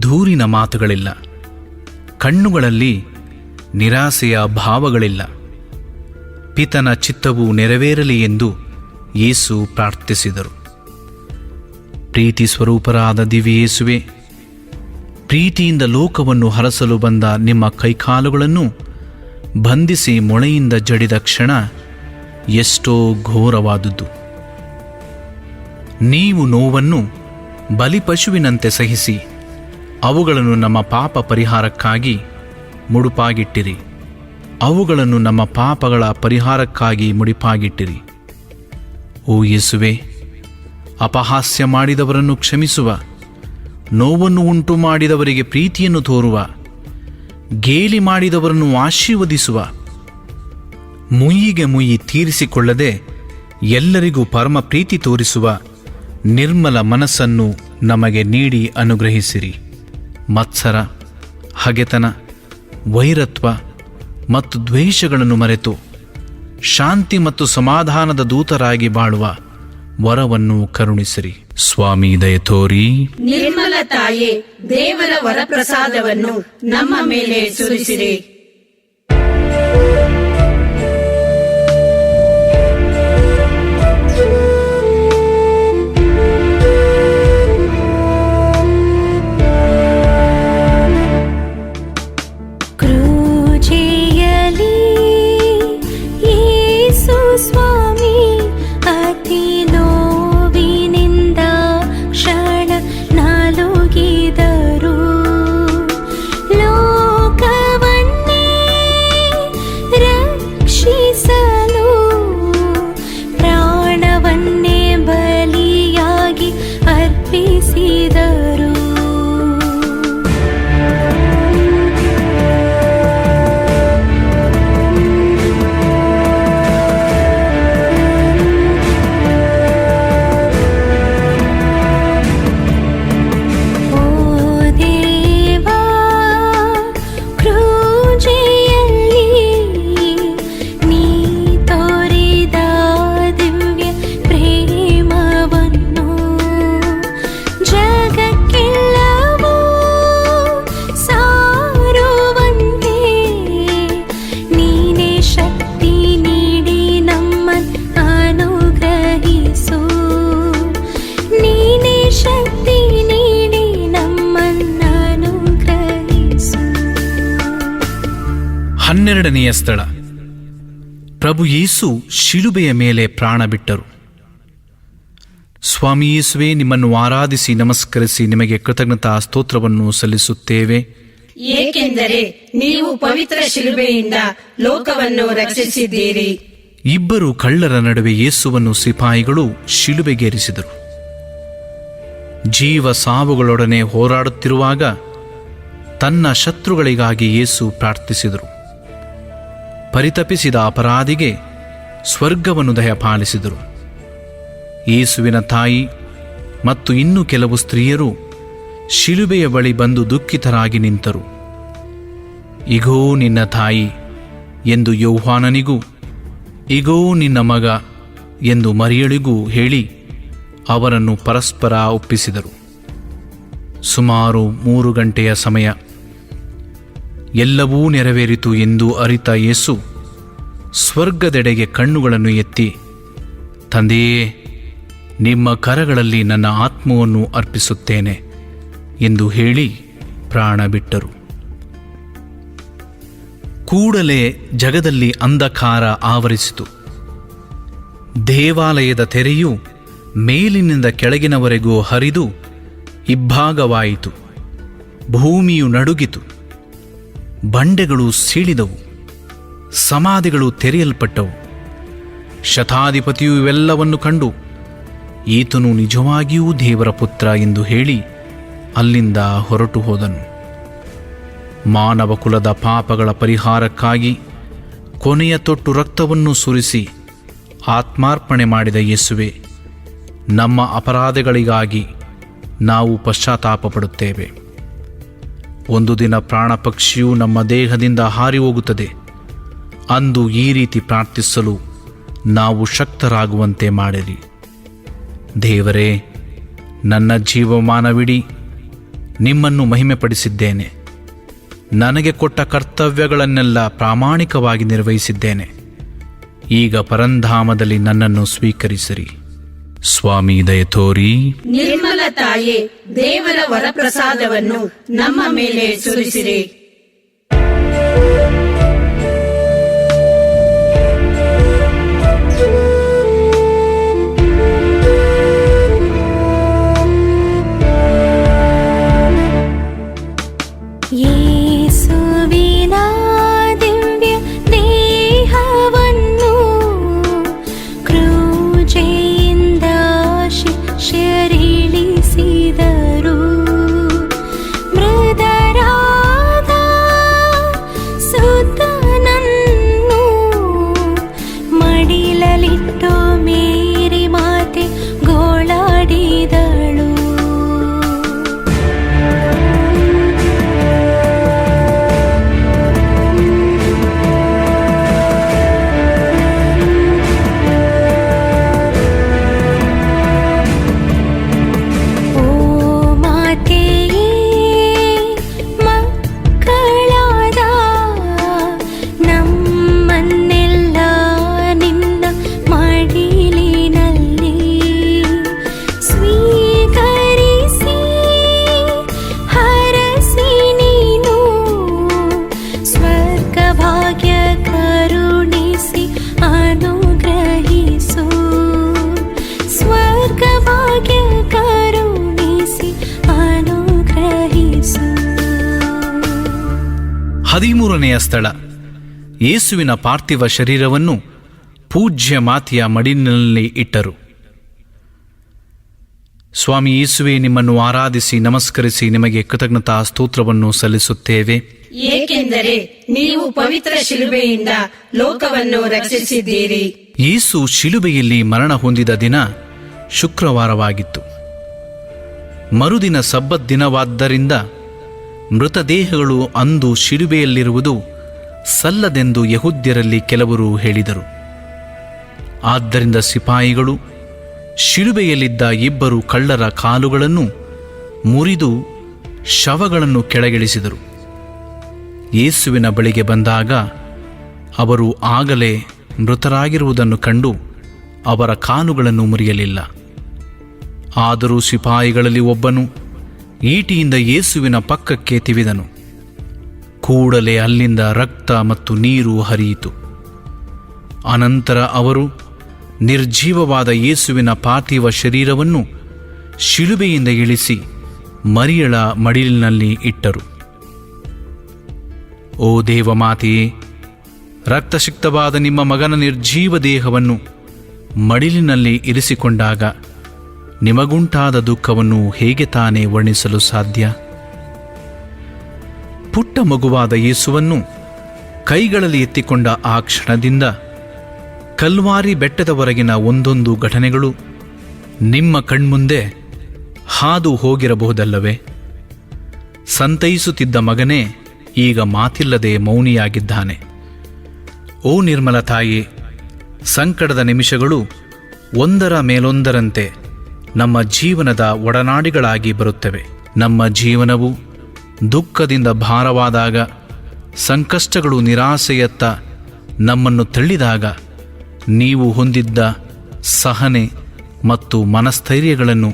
ದೂರಿನ ಮಾತುಗಳಿಲ್ಲ, ಕಣ್ಣುಗಳಲ್ಲಿ ನಿರಾಸೆಯ ಭಾವಗಳಿಲ್ಲ. ಪಿತನ ಚಿತ್ತವು ನೆರವೇರಲಿ ಎಂದು ಯೇಸು ಪ್ರಾರ್ಥಿಸಿದರು. ಪ್ರೀತಿ ಸ್ವರೂಪರಾದ ದಿವ್ಯ ಯೇಸುವೆ, ಪ್ರೀತಿಯಿಂದ ಲೋಕವನ್ನು ಹರಸಲು ಬಂದ ನಿಮ್ಮ ಕೈಕಾಲುಗಳನ್ನು ಬಂಧಿಸಿ ಮೊಳೆಯಿಂದ ಜಡಿದ ಕ್ಷಣ ಎಷ್ಟೋ ಘೋರವಾದುದು. ನೀವು ನೋವನ್ನು ಬಲಿಪಶುವಿನಂತೆ ಸಹಿಸಿ ಅವುಗಳನ್ನು ನಮ್ಮ ಪಾಪ ಪರಿಹಾರಕ್ಕಾಗಿ ಮುಡುಪಾಗಿಟ್ಟಿರಿ. ಅವುಗಳನ್ನು ನಮ್ಮ ಪಾಪಗಳ ಪರಿಹಾರಕ್ಕಾಗಿ ಮುಡಿಪಾಗಿಟ್ಟಿರಿ. ಓ ಯೇಸುವೆ, ಅಪಹಾಸ್ಯ ಮಾಡಿದವರನ್ನು ಕ್ಷಮಿಸುವ, ನೋವನ್ನು ಉಂಟು ಮಾಡಿದವರಿಗೆ ಪ್ರೀತಿಯನ್ನು ತೋರುವ, ಗೇಲಿ ಮಾಡಿದವರನ್ನು ಆಶೀರ್ವದಿಸುವ, ಮುಯ್ಯಿಗೆ ಮುಯ್ಯಿ ತೀರಿಸಿಕೊಳ್ಳದೆ ಎಲ್ಲರಿಗೂ ಪರಮ ಪ್ರೀತಿ ತೋರಿಸುವ ನಿರ್ಮಲ ಮನಸ್ಸನ್ನು ನಮಗೆ ನೀಡಿ ಅನುಗ್ರಹಿಸಿರಿ. ಮತ್ಸರ, ಹಗೆತನ, ವೈರತ್ವ ಮತ್ತು ದ್ವೇಷಗಳನ್ನು ಮರೆತು ಶಾಂತಿ ಮತ್ತು ಸಮಾಧಾನದ ದೂತರಾಗಿ ಬಾಳುವ ವರವನ್ನು ಕರುಣಿಸಿರಿ. ಸ್ವಾಮಿ ದಯೆ ತೋರಿ. ನಿರ್ಮಲ ತಾಯೇ, ದೇವರ ವರಪ್ರಸಾದವನ್ನು ನಮ್ಮ ಮೇಲೆ ಸುರಿಸಿರಿ. 12ನೆಯ ಸ್ಥಳ. ಪ್ರಭು ಯೇಸು ಶಿಲುಬೆಯ ಮೇಲೆ ಪ್ರಾಣ ಬಿಟ್ಟರು. ಸ್ವಾಮಿ ಯೇಸುವೇ, ನಿಮ್ಮನ್ನು ಆರಾಧಿಸಿ ನಮಸ್ಕರಿಸಿ ನಿಮಗೆ ಕೃತಜ್ಞತಾ ಸ್ತೋತ್ರವನ್ನು ಸಲ್ಲಿಸುತ್ತೇವೆ, ಏಕೆಂದರೆ ನೀವು ಪವಿತ್ರ ಶಿಲುಬೆಯಿಂದ ಲೋಕವನ್ನು ರಕ್ಷಿಸಿದ್ದೀರಿ. ಇಬ್ಬರು ಕಳ್ಳರ ನಡುವೆ ಯೇಸುವನ್ನು ಸಿಪಾಯಿಗಳು ಶಿಲುಬೆಗೇರಿಸಿದರು. ಜೀವ ಸಾವುಗಳೊಡನೆ ಹೋರಾಡುತ್ತಿರುವಾಗ ತನ್ನ ಶತ್ರುಗಳಿಗಾಗಿ ಯೇಸು ಪ್ರಾರ್ಥಿಸಿದರು. ಪರಿತಪಿಸಿದ ಅಪರಾಧಿಗೆ ಸ್ವರ್ಗವನ್ನು ದಯಪಾಲಿಸಿದರು. ಯೇಸುವಿನ ತಾಯಿ ಮತ್ತು ಇನ್ನೂ ಕೆಲವು ಸ್ತ್ರೀಯರು ಶಿಲುಬೆಯ ಬಳಿ ಬಂದು ದುಃಖಿತರಾಗಿ ನಿಂತರು. ಇಗೋ ನಿನ್ನ ತಾಯಿ ಎಂದು ಯೋಹಾನನಿಗೂ, ಇಗೋ ನಿನ್ನ ಮಗ ಎಂದು ಮರಿಯಳಿಗೂ ಹೇಳಿ ಅವರನ್ನು ಪರಸ್ಪರ ಒಪ್ಪಿಸಿದರು. ಸುಮಾರು 3 ಗಂಟೆಯ ಸಮಯ. ಎಲ್ಲವೂ ನೆರವೇರಿತು ಎಂದು ಅರಿತ ಯೇಸು ಸ್ವರ್ಗದೆಡೆಗೆ ಕಣ್ಣುಗಳನ್ನು ಎತ್ತಿ, ತಂದೆಯೇ, ನಿಮ್ಮ ಕರಗಳಲ್ಲಿ ನನ್ನ ಆತ್ಮವನ್ನು ಅರ್ಪಿಸುತ್ತೇನೆ ಎಂದು ಹೇಳಿ ಪ್ರಾಣ ಬಿಟ್ಟರು. ಕೂಡಲೇ ಜಗದಲ್ಲಿ ಅಂಧಕಾರ ಆವರಿಸಿತು. ದೇವಾಲಯದ ತೆರೆಯು ಮೇಲಿನಿಂದ ಕೆಳಗಿನವರೆಗೂ ಹರಿದು ಇಬ್ಬಾಗವಾಯಿತು. ಭೂಮಿಯು ನಡುಗಿತು. ಬಂಡೆಗಳು ಸೀಳಿದವು. ಸಮಾಧಿಗಳು ತೆರೆಯಲ್ಪಟ್ಟವು. ಶತಾಧಿಪತಿಯು ಇವೆಲ್ಲವನ್ನು ಕಂಡು, ಈತನು ನಿಜವಾಗಿಯೂ ದೇವರ ಪುತ್ರ ಎಂದು ಹೇಳಿ ಅಲ್ಲಿಂದ ಹೊರಟು ಹೋದನು. ಮಾನವ ಕುಲದ ಪಾಪಗಳ ಪರಿಹಾರಕ್ಕಾಗಿ ಕೊನೆಯ ತೊಟ್ಟು ರಕ್ತವನ್ನು ಸುರಿಸಿ ಆತ್ಮಾರ್ಪಣೆ ಮಾಡಿದ ಯೇಸುವೆ, ನಮ್ಮ ಅಪರಾಧಗಳಿಗಾಗಿ ನಾವು ಪಶ್ಚಾತ್ತಾಪ ಪಡುತ್ತೇವೆ. ಒಂದು ದಿನ ಪ್ರಾಣ ಪಕ್ಷಿಯು ನಮ್ಮ ದೇಹದಿಂದ ಹಾರಿ ಹೋಗುತ್ತದೆ. ಅಂದು ಈ ರೀತಿ ಪ್ರಾರ್ಥಿಸಲು ನಾವು ಶಕ್ತರಾಗುವಂತೆ ಮಾಡಿರಿ. ದೇವರೇ, ನನ್ನ ಜೀವಮಾನವಿಡೀ ನಿಮ್ಮನ್ನು ಮಹಿಮೆಪಡಿಸಿದ್ದೇನೆ. ನನಗೆ ಕೊಟ್ಟ ಕರ್ತವ್ಯಗಳನ್ನೆಲ್ಲ ಪ್ರಾಮಾಣಿಕವಾಗಿ ನಿರ್ವಹಿಸಿದ್ದೇನೆ. ಈಗ ಪರಂಧಾಮದಲ್ಲಿ ನನ್ನನ್ನು ಸ್ವೀಕರಿಸಿರಿ. ಸ್ವಾಮಿ ದಯೆ ತೋರಿ. ನಿರ್ಮಲ ತಾಯೇ, ದೇವರ ವರಪ್ರಸಾದವನ್ನು ನಮ್ಮ ಮೇಲೆ ಸುರಿಸಿರಿ. ಯೇಸುವಿನ ದಿವ್ಯ ದೇಹವನ್ನು ಕ್ರೂಜೆಯಿಂದ ಶಿಷ್ಯರಿಳಿಸಿದರು. ಮೃತರಾದ ಸುತನನ್ನು ಮಡಿಲಲಿಟ್ಟು ಮೇರಿ ಮಾತೆ ಗೋಳಾಡಿದಳು. ಹದಿಮೂರನೆಯ ಸ್ಥಳ. ಯೇಸುವಿನ ಪಾರ್ಥಿವ ಶರೀರವನ್ನು ಪೂಜ್ಯ ಮಾತೆಯ ಮಡಿಲಿನಲ್ಲಿ ಇಟ್ಟರು. ಸ್ವಾಮಿ ಯೇಸುವೆ, ನಿಮ್ಮನ್ನು ಆರಾಧಿಸಿ ನಮಸ್ಕರಿಸಿ ನಿಮಗೆ ಕೃತಜ್ಞತಾ ಸ್ತೋತ್ರವನ್ನು ಸಲ್ಲಿಸುತ್ತೇವೆ, ಏಕೆಂದರೆ ನೀವು ಪವಿತ್ರ ಶಿಲುಬೆಯಿಂದ ಲೋಕವನ್ನು ರಕ್ಷಿಸಿದ್ದೀರಿ. ಯೇಸು ಶಿಲುಬೆಯಲ್ಲಿ ಮರಣ ಹೊಂದಿದ ದಿನ ಶುಕ್ರವಾರವಾಗಿತ್ತು. ಮರುದಿನ ಸಬ್ಬತ್ ದಿನವಾದ್ದರಿಂದ ಮೃತದೇಹಗಳು ಅಂದು ಶಿಲುಬೆಯಲ್ಲಿರುವುದು ಸಲ್ಲದೆಂದು ಯೆಹೂದ್ಯರಲ್ಲಿ ಕೆಲವರು ಹೇಳಿದರು. ಆದ್ದರಿಂದ ಸಿಪಾಯಿಗಳು ಶಿಲುಬೆಯಲ್ಲಿದ್ದ ಇಬ್ಬರು ಕಳ್ಳರ ಕಾಲುಗಳನ್ನು ಮುರಿದು ಶವಗಳನ್ನು ಕೆಳಗಿಳಿಸಿದರು. ಯೇಸುವಿನ ಬಳಿಗೆ ಬಂದಾಗ ಅವರು ಆಗಲೇ ಮೃತರಾಗಿರುವುದನ್ನು ಕಂಡು ಅವರ ಕಾಲುಗಳನ್ನು ಮುರಿಯಲಿಲ್ಲ. ಆದರೂ ಸಿಪಾಯಿಗಳಲ್ಲಿ ಒಬ್ಬನು ಈಟಿಯಿಂದ ಯೇಸುವಿನ ಪಕ್ಕಕ್ಕೆ ತಿವಿದನು. ಕೂಡಲೇ ಅಲ್ಲಿಂದ ರಕ್ತ ಮತ್ತು ನೀರು ಹರಿಯಿತು. ಅನಂತರ ಅವರು ನಿರ್ಜೀವವಾದ ಯೇಸುವಿನ ಪಾರ್ಥಿವ ಶರೀರವನ್ನು ಶಿಲುಬೆಯಿಂದ ಇಳಿಸಿ ಮರಿಯಳ ಮಡಿಲಿನಲ್ಲಿ ಇಟ್ಟರು. ಓ ದೇವಮಾತೆಯೇ, ರಕ್ತಸಿಕ್ತವಾದ ನಿಮ್ಮ ಮಗನ ನಿರ್ಜೀವ ದೇಹವನ್ನು ಮಡಿಲಿನಲ್ಲಿ ಇರಿಸಿಕೊಂಡಾಗ ನಿಮಗುಂಟಾದ ದುಃಖವನ್ನು ಹೇಗೆ ತಾನೇ ವರ್ಣಿಸಲು ಸಾಧ್ಯ? ಪುಟ್ಟ ಮಗುವಾದ ಯೇಸುವನ್ನು ಕೈಗಳಲ್ಲಿ ಎತ್ತಿಕೊಂಡ ಆ ಕ್ಷಣದಿಂದ ಕಲ್ವಾರಿ ಬೆಟ್ಟದವರೆಗಿನ ಒಂದೊಂದು ಘಟನೆಗಳು ನಿಮ್ಮ ಕಣ್ಮುಂದೆ ಹಾದು ಹೋಗಿರಬಹುದಲ್ಲವೇ? ಸಂತೈಸುತ್ತಿದ್ದ ಮಗನೇ ಈಗ ಮಾತಿಲ್ಲದೆ ಮೌನಿಯಾಗಿದ್ದಾನೆ. ಓ ನಿರ್ಮಲ ತಾಯಿ, ಸಂಕಟದ ನಿಮಿಷಗಳು ಒಂದರ ಮೇಲೊಂದರಂತೆ ನಮ್ಮ ಜೀವನದ ಒಡನಾಡಿಗಳಾಗಿ ಬರುತ್ತವೆ. ನಮ್ಮ ಜೀವನವು ದುಃಖದಿಂದ ಭಾರವಾದಾಗ, ಸಂಕಷ್ಟಗಳು ನಿರಾಸೆಯತ್ತ ನಮ್ಮನ್ನು ತಳ್ಳಿದಾಗ ನೀವು ಹೊಂದಿದ್ದ ಸಹನೆ ಮತ್ತು ಮನಸ್ಥೈರ್ಯಗಳನ್ನು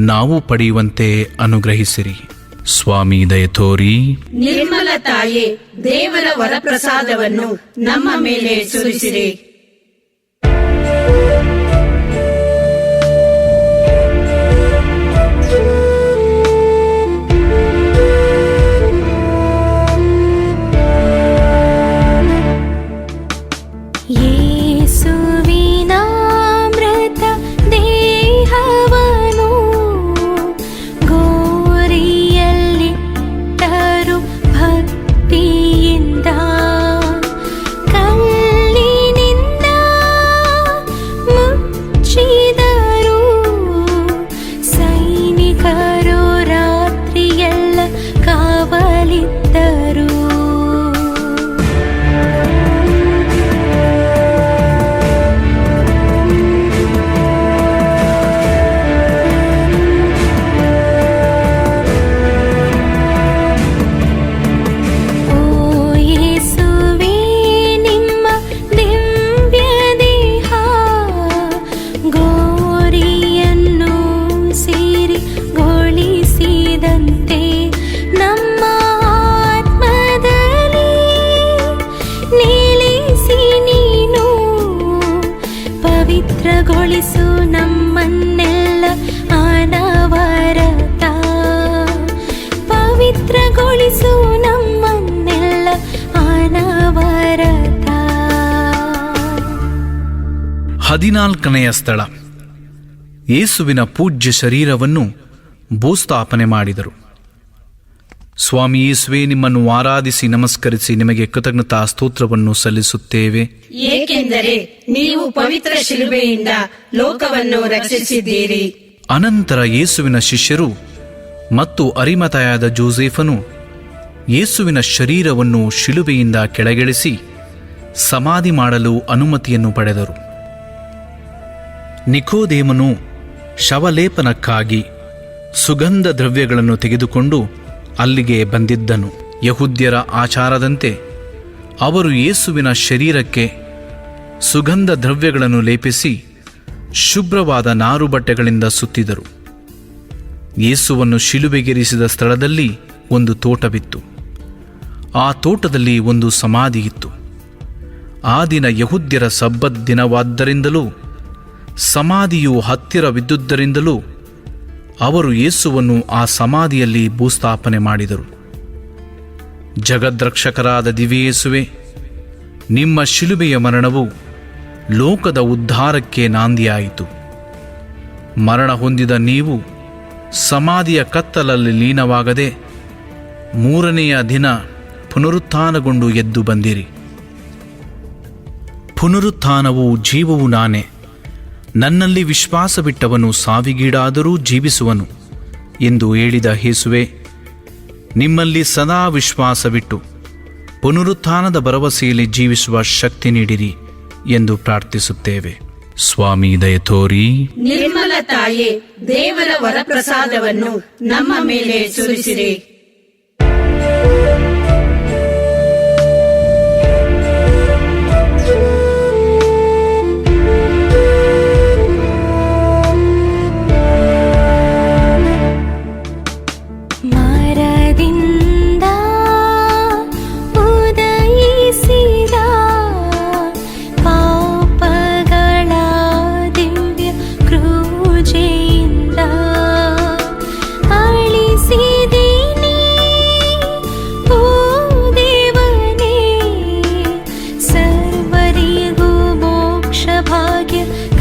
ನಾವು ಪಡೆಯುವಂತೆ ಅನುಗ್ರಹಿಸಿರಿ. ಸ್ವಾಮಿ ದಯೆ ತೋರಿ. ನಿರ್ಮಲ ತಾಯೇ, ದೇವರ ವರಪ್ರಸಾದವನ್ನು ನಮ್ಮ ಮೇಲೆ ಸುರಿಸಿರಿ. ಯೇಸುವಿನಾಮೃತ ದೇಹವನು ಗೋರಿಯಲ್ಲಿಟ್ಟರು ಭಕ್ತಿಯಿಂದ, ಕಲ್ಲಿನಿಂದ ಮುಚ್ಚಿದರು ಸೈನಿಕರು, ರಾತ್ರಿಯೆಲ್ಲ ಕಾವಲಿದ್ದರು. ಪವಿತ್ರಗೊಳಿಸು ನಮ್ಮನ್ನೆಲ್ಲ ಅನವರತ, ಪವಿತ್ರಗೊಳಿಸು ನಮ್ಮನ್ನೆಲ್ಲ ಅನವರತ. 14ನೆಯ ಸ್ಥಳ, ಯೇಸುವಿನ ಪೂಜ್ಯ ಶರೀರವನ್ನು ಭೂಸ್ಥಾಪನೆ ಮಾಡಿದರು. ಸ್ವಾಮಿ ಯೇಸುವೇ, ನಿಮ್ಮನ್ನು ಆರಾಧಿಸಿ ನಮಸ್ಕರಿಸಿ ನಿಮಗೆ ಕೃತಜ್ಞತಾ ಸ್ತೋತ್ರವನ್ನು ಸಲ್ಲಿಸುತ್ತೇವೆ, ಏಕೆಂದರೆ ನೀವು ಪವಿತ್ರ ಶಿಲುಬೆಯಿಂದ ಲೋಕವನ್ನು ರಕ್ಷಿಸಿದ್ದೀರಿ. ಅನಂತರ ಯೇಸುವಿನ ಶಿಷ್ಯರು ಮತ್ತು ಅರಿಮಥಾಯದ ಜೋಸೇಫನು ಯೇಸುವಿನ ಶರೀರವನ್ನು ಶಿಲುಬೆಯಿಂದ ಕೆಳಗಿಳಿಸಿ ಸಮಾಧಿ ಮಾಡಲು ಅನುಮತಿಯನ್ನು ಪಡೆದರು. ನಿಕೋದೇಮನು ಶವಲೇಪನಕ್ಕಾಗಿ ಸುಗಂಧ ದ್ರವ್ಯಗಳನ್ನು ತೆಗೆದುಕೊಂಡು ಅಲ್ಲಿಗೆ ಬಂದಿದ್ದನು. ಯಹೂದ್ಯರ ಆಚಾರದಂತೆ ಅವರು ಯೇಸುವಿನ ಶರೀರಕ್ಕೆ ಸುಗಂಧ ದ್ರವ್ಯಗಳನ್ನು ಲೇಪಿಸಿ ಶುಭ್ರವಾದ ನಾರು ಬಟ್ಟೆಗಳಿಂದ ಸುತ್ತಿದರು. ಯೇಸುವನ್ನು ಶಿಲುಬೆಗೇರಿಸಿದ ಸ್ಥಳದಲ್ಲಿ ಒಂದು ತೋಟವಿತ್ತು. ಆ ತೋಟದಲ್ಲಿ ಒಂದು ಸಮಾಧಿ ಇತ್ತು. ಆ ದಿನ ಯಹೂದ್ಯರ ಸಬ್ಬತ್ ದಿನವಾದ್ದರಿಂದಲೂ ಸಮಾಧಿಯು ಹತ್ತಿರವಿದ್ದುದರಿಂದಲೂ ಅವರು ಯೇಸುವನ್ನು ಆ ಸಮಾಧಿಯಲ್ಲಿ ಭೂಸ್ಥಾಪನೆ ಮಾಡಿದರು. ಜಗದ್ರಕ್ಷಕರಾದ ದಿವ್ಯೇಸುವೆ, ನಿಮ್ಮ ಶಿಲುಬೆಯ ಮರಣವು ಲೋಕದ ಉದ್ಧಾರಕ್ಕೆ ನಾಂದಿಯಾಯಿತು. ಮರಣ ಹೊಂದಿದ ನೀವು ಸಮಾಧಿಯ ಕತ್ತಲಲ್ಲಿ ಲೀನವಾಗದೆ 3ನೆಯ ದಿನ ಪುನರುತ್ಥಾನಗೊಂಡು ಎದ್ದು ಬಂದಿರಿ. ಪುನರುತ್ಥಾನವು ಜೀವವು ನಾನೇ. ನನ್ನಲ್ಲಿ ವಿಶ್ವಾಸವಿಟ್ಟವನು ಸಾವಿಗೀಡಾದರೂ ಜೀವಿಸುವನು ಎಂದು ಹೇಳಿದ ಯೇಸುವೆ, ನಿಮ್ಮಲ್ಲಿ ಸದಾ ವಿಶ್ವಾಸವಿಟ್ಟು ಪುನರುತ್ಥಾನದ ಭರವಸೆಯಲ್ಲಿ ಜೀವಿಸುವ ಶಕ್ತಿ ನೀಡಿರಿ ಎಂದು ಪ್ರಾರ್ಥಿಸುತ್ತೇವೆ. ಸ್ವಾಮಿ ದಯೆ ತೋರಿ. ನಿರ್ಮಲ ತಾಯೇ, ದೇವರ ವರಪ್ರಸಾದವನ್ನು ನಮ್ಮ ಮೇಲೆ ಸುರಿಸಿರಿ.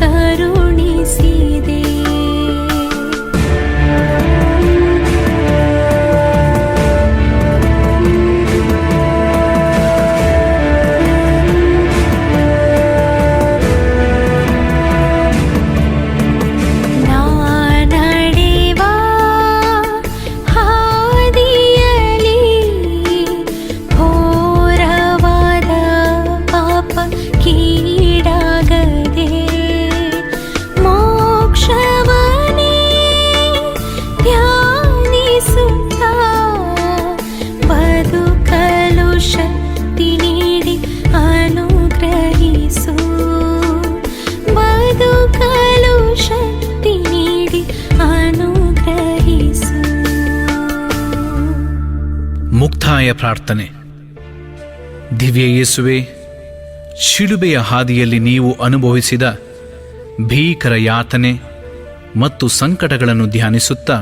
ಕರುಣಿಸಿದೆ. ಮುಕ್ತಾಯ ಪ್ರಾರ್ಥನೆ. ದಿವ್ಯ ಯೇಸುವೆ, ಶಿಲುಬೆಯ ಹಾದಿಯಲ್ಲಿ ನೀವು ಅನುಭವಿಸಿದ ಭೀಕರ ಯಾತನೆ ಮತ್ತು ಸಂಕಟಗಳನ್ನು ಧ್ಯಾನಿಸುತ್ತಾ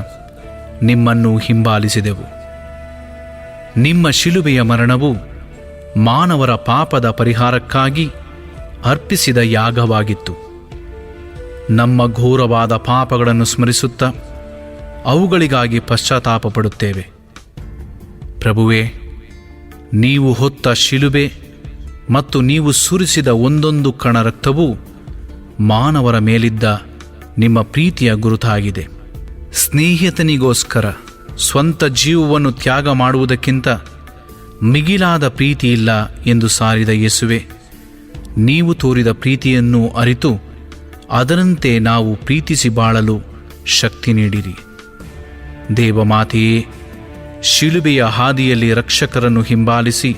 ನಿಮ್ಮನ್ನು ಹಿಂಬಾಲಿಸಿದೆವು. ನಿಮ್ಮ ಶಿಲುಬೆಯ ಮರಣವು ಮಾನವರ ಪಾಪದ ಪರಿಹಾರಕ್ಕಾಗಿ ಅರ್ಪಿಸಿದ ಯಾಗವಾಗಿತ್ತು. ನಮ್ಮ ಘೋರವಾದ ಪಾಪಗಳನ್ನು ಸ್ಮರಿಸುತ್ತಾ ಅವುಗಳಿಗಾಗಿ ಪಶ್ಚಾತ್ತಾಪ ಪಡುತ್ತೇವೆ. ಪ್ರಭುವೇ, ನೀವು ಹೊತ್ತ ಶಿಲುಬೆ ಮತ್ತು ನೀವು ಸುರಿಸಿದ ಒಂದೊಂದು ಕಣ ರಕ್ತವೂ ಮಾನವರ ಮೇಲಿದ್ದ ನಿಮ್ಮ ಪ್ರೀತಿಯ ಗುರುತಾಗಿದೆ. ಸ್ನೇಹಿತನಿಗೋಸ್ಕರ ಸ್ವಂತ ಜೀವವನ್ನು ತ್ಯಾಗ ಮಾಡುವುದಕ್ಕಿಂತ ಮಿಗಿಲಾದ ಪ್ರೀತಿಯಿಲ್ಲ ಎಂದು ಸಾರಿದ ಯೇಸುವೆ, ನೀವು ತೋರಿದ ಪ್ರೀತಿಯನ್ನು ಅರಿತು ಅದರಂತೆ ನಾವು ಪ್ರೀತಿಸಿ ಬಾಳಲು ಶಕ್ತಿ ನೀಡಿರಿ. ದೇವಮಾತೆಯೇ, ಶಿಲುಬೆಯ ಹಾದಿಯಲ್ಲಿ ರಕ್ಷಕರನ್ನು ಹಿಂಬಾಲಿಸಿ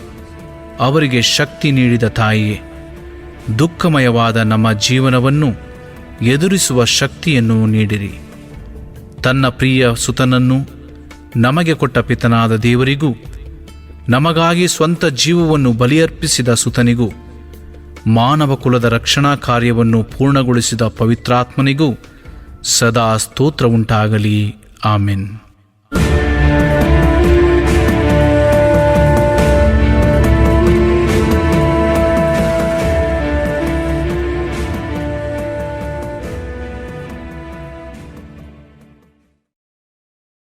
ಅವರಿಗೆ ಶಕ್ತಿ ನೀಡಿದ ತಾಯಿಯೇ, ದುಃಖಮಯವಾದ ನಮ್ಮ ಜೀವನವನ್ನು ಎದುರಿಸುವ ಶಕ್ತಿಯನ್ನು ನೀಡಿರಿ. ತನ್ನ ಪ್ರಿಯ ಸುತನನ್ನು ನಮಗೆ ಕೊಟ್ಟ ಪಿತನಾದ ದೇವರಿಗೂ, ನಮಗಾಗಿ ಸ್ವಂತ ಜೀವವನ್ನು ಬಲಿಯರ್ಪಿಸಿದ ಸುತನಿಗೂ, ಮಾನವ ಕುಲದ ರಕ್ಷಣಾ ಕಾರ್ಯವನ್ನು ಪೂರ್ಣಗೊಳಿಸಿದ ಪವಿತ್ರಾತ್ಮನಿಗೂ ಸದಾ ಸ್ತೋತ್ರ ಉಂಟಾಗಲಿ. ಆಮೆನ್.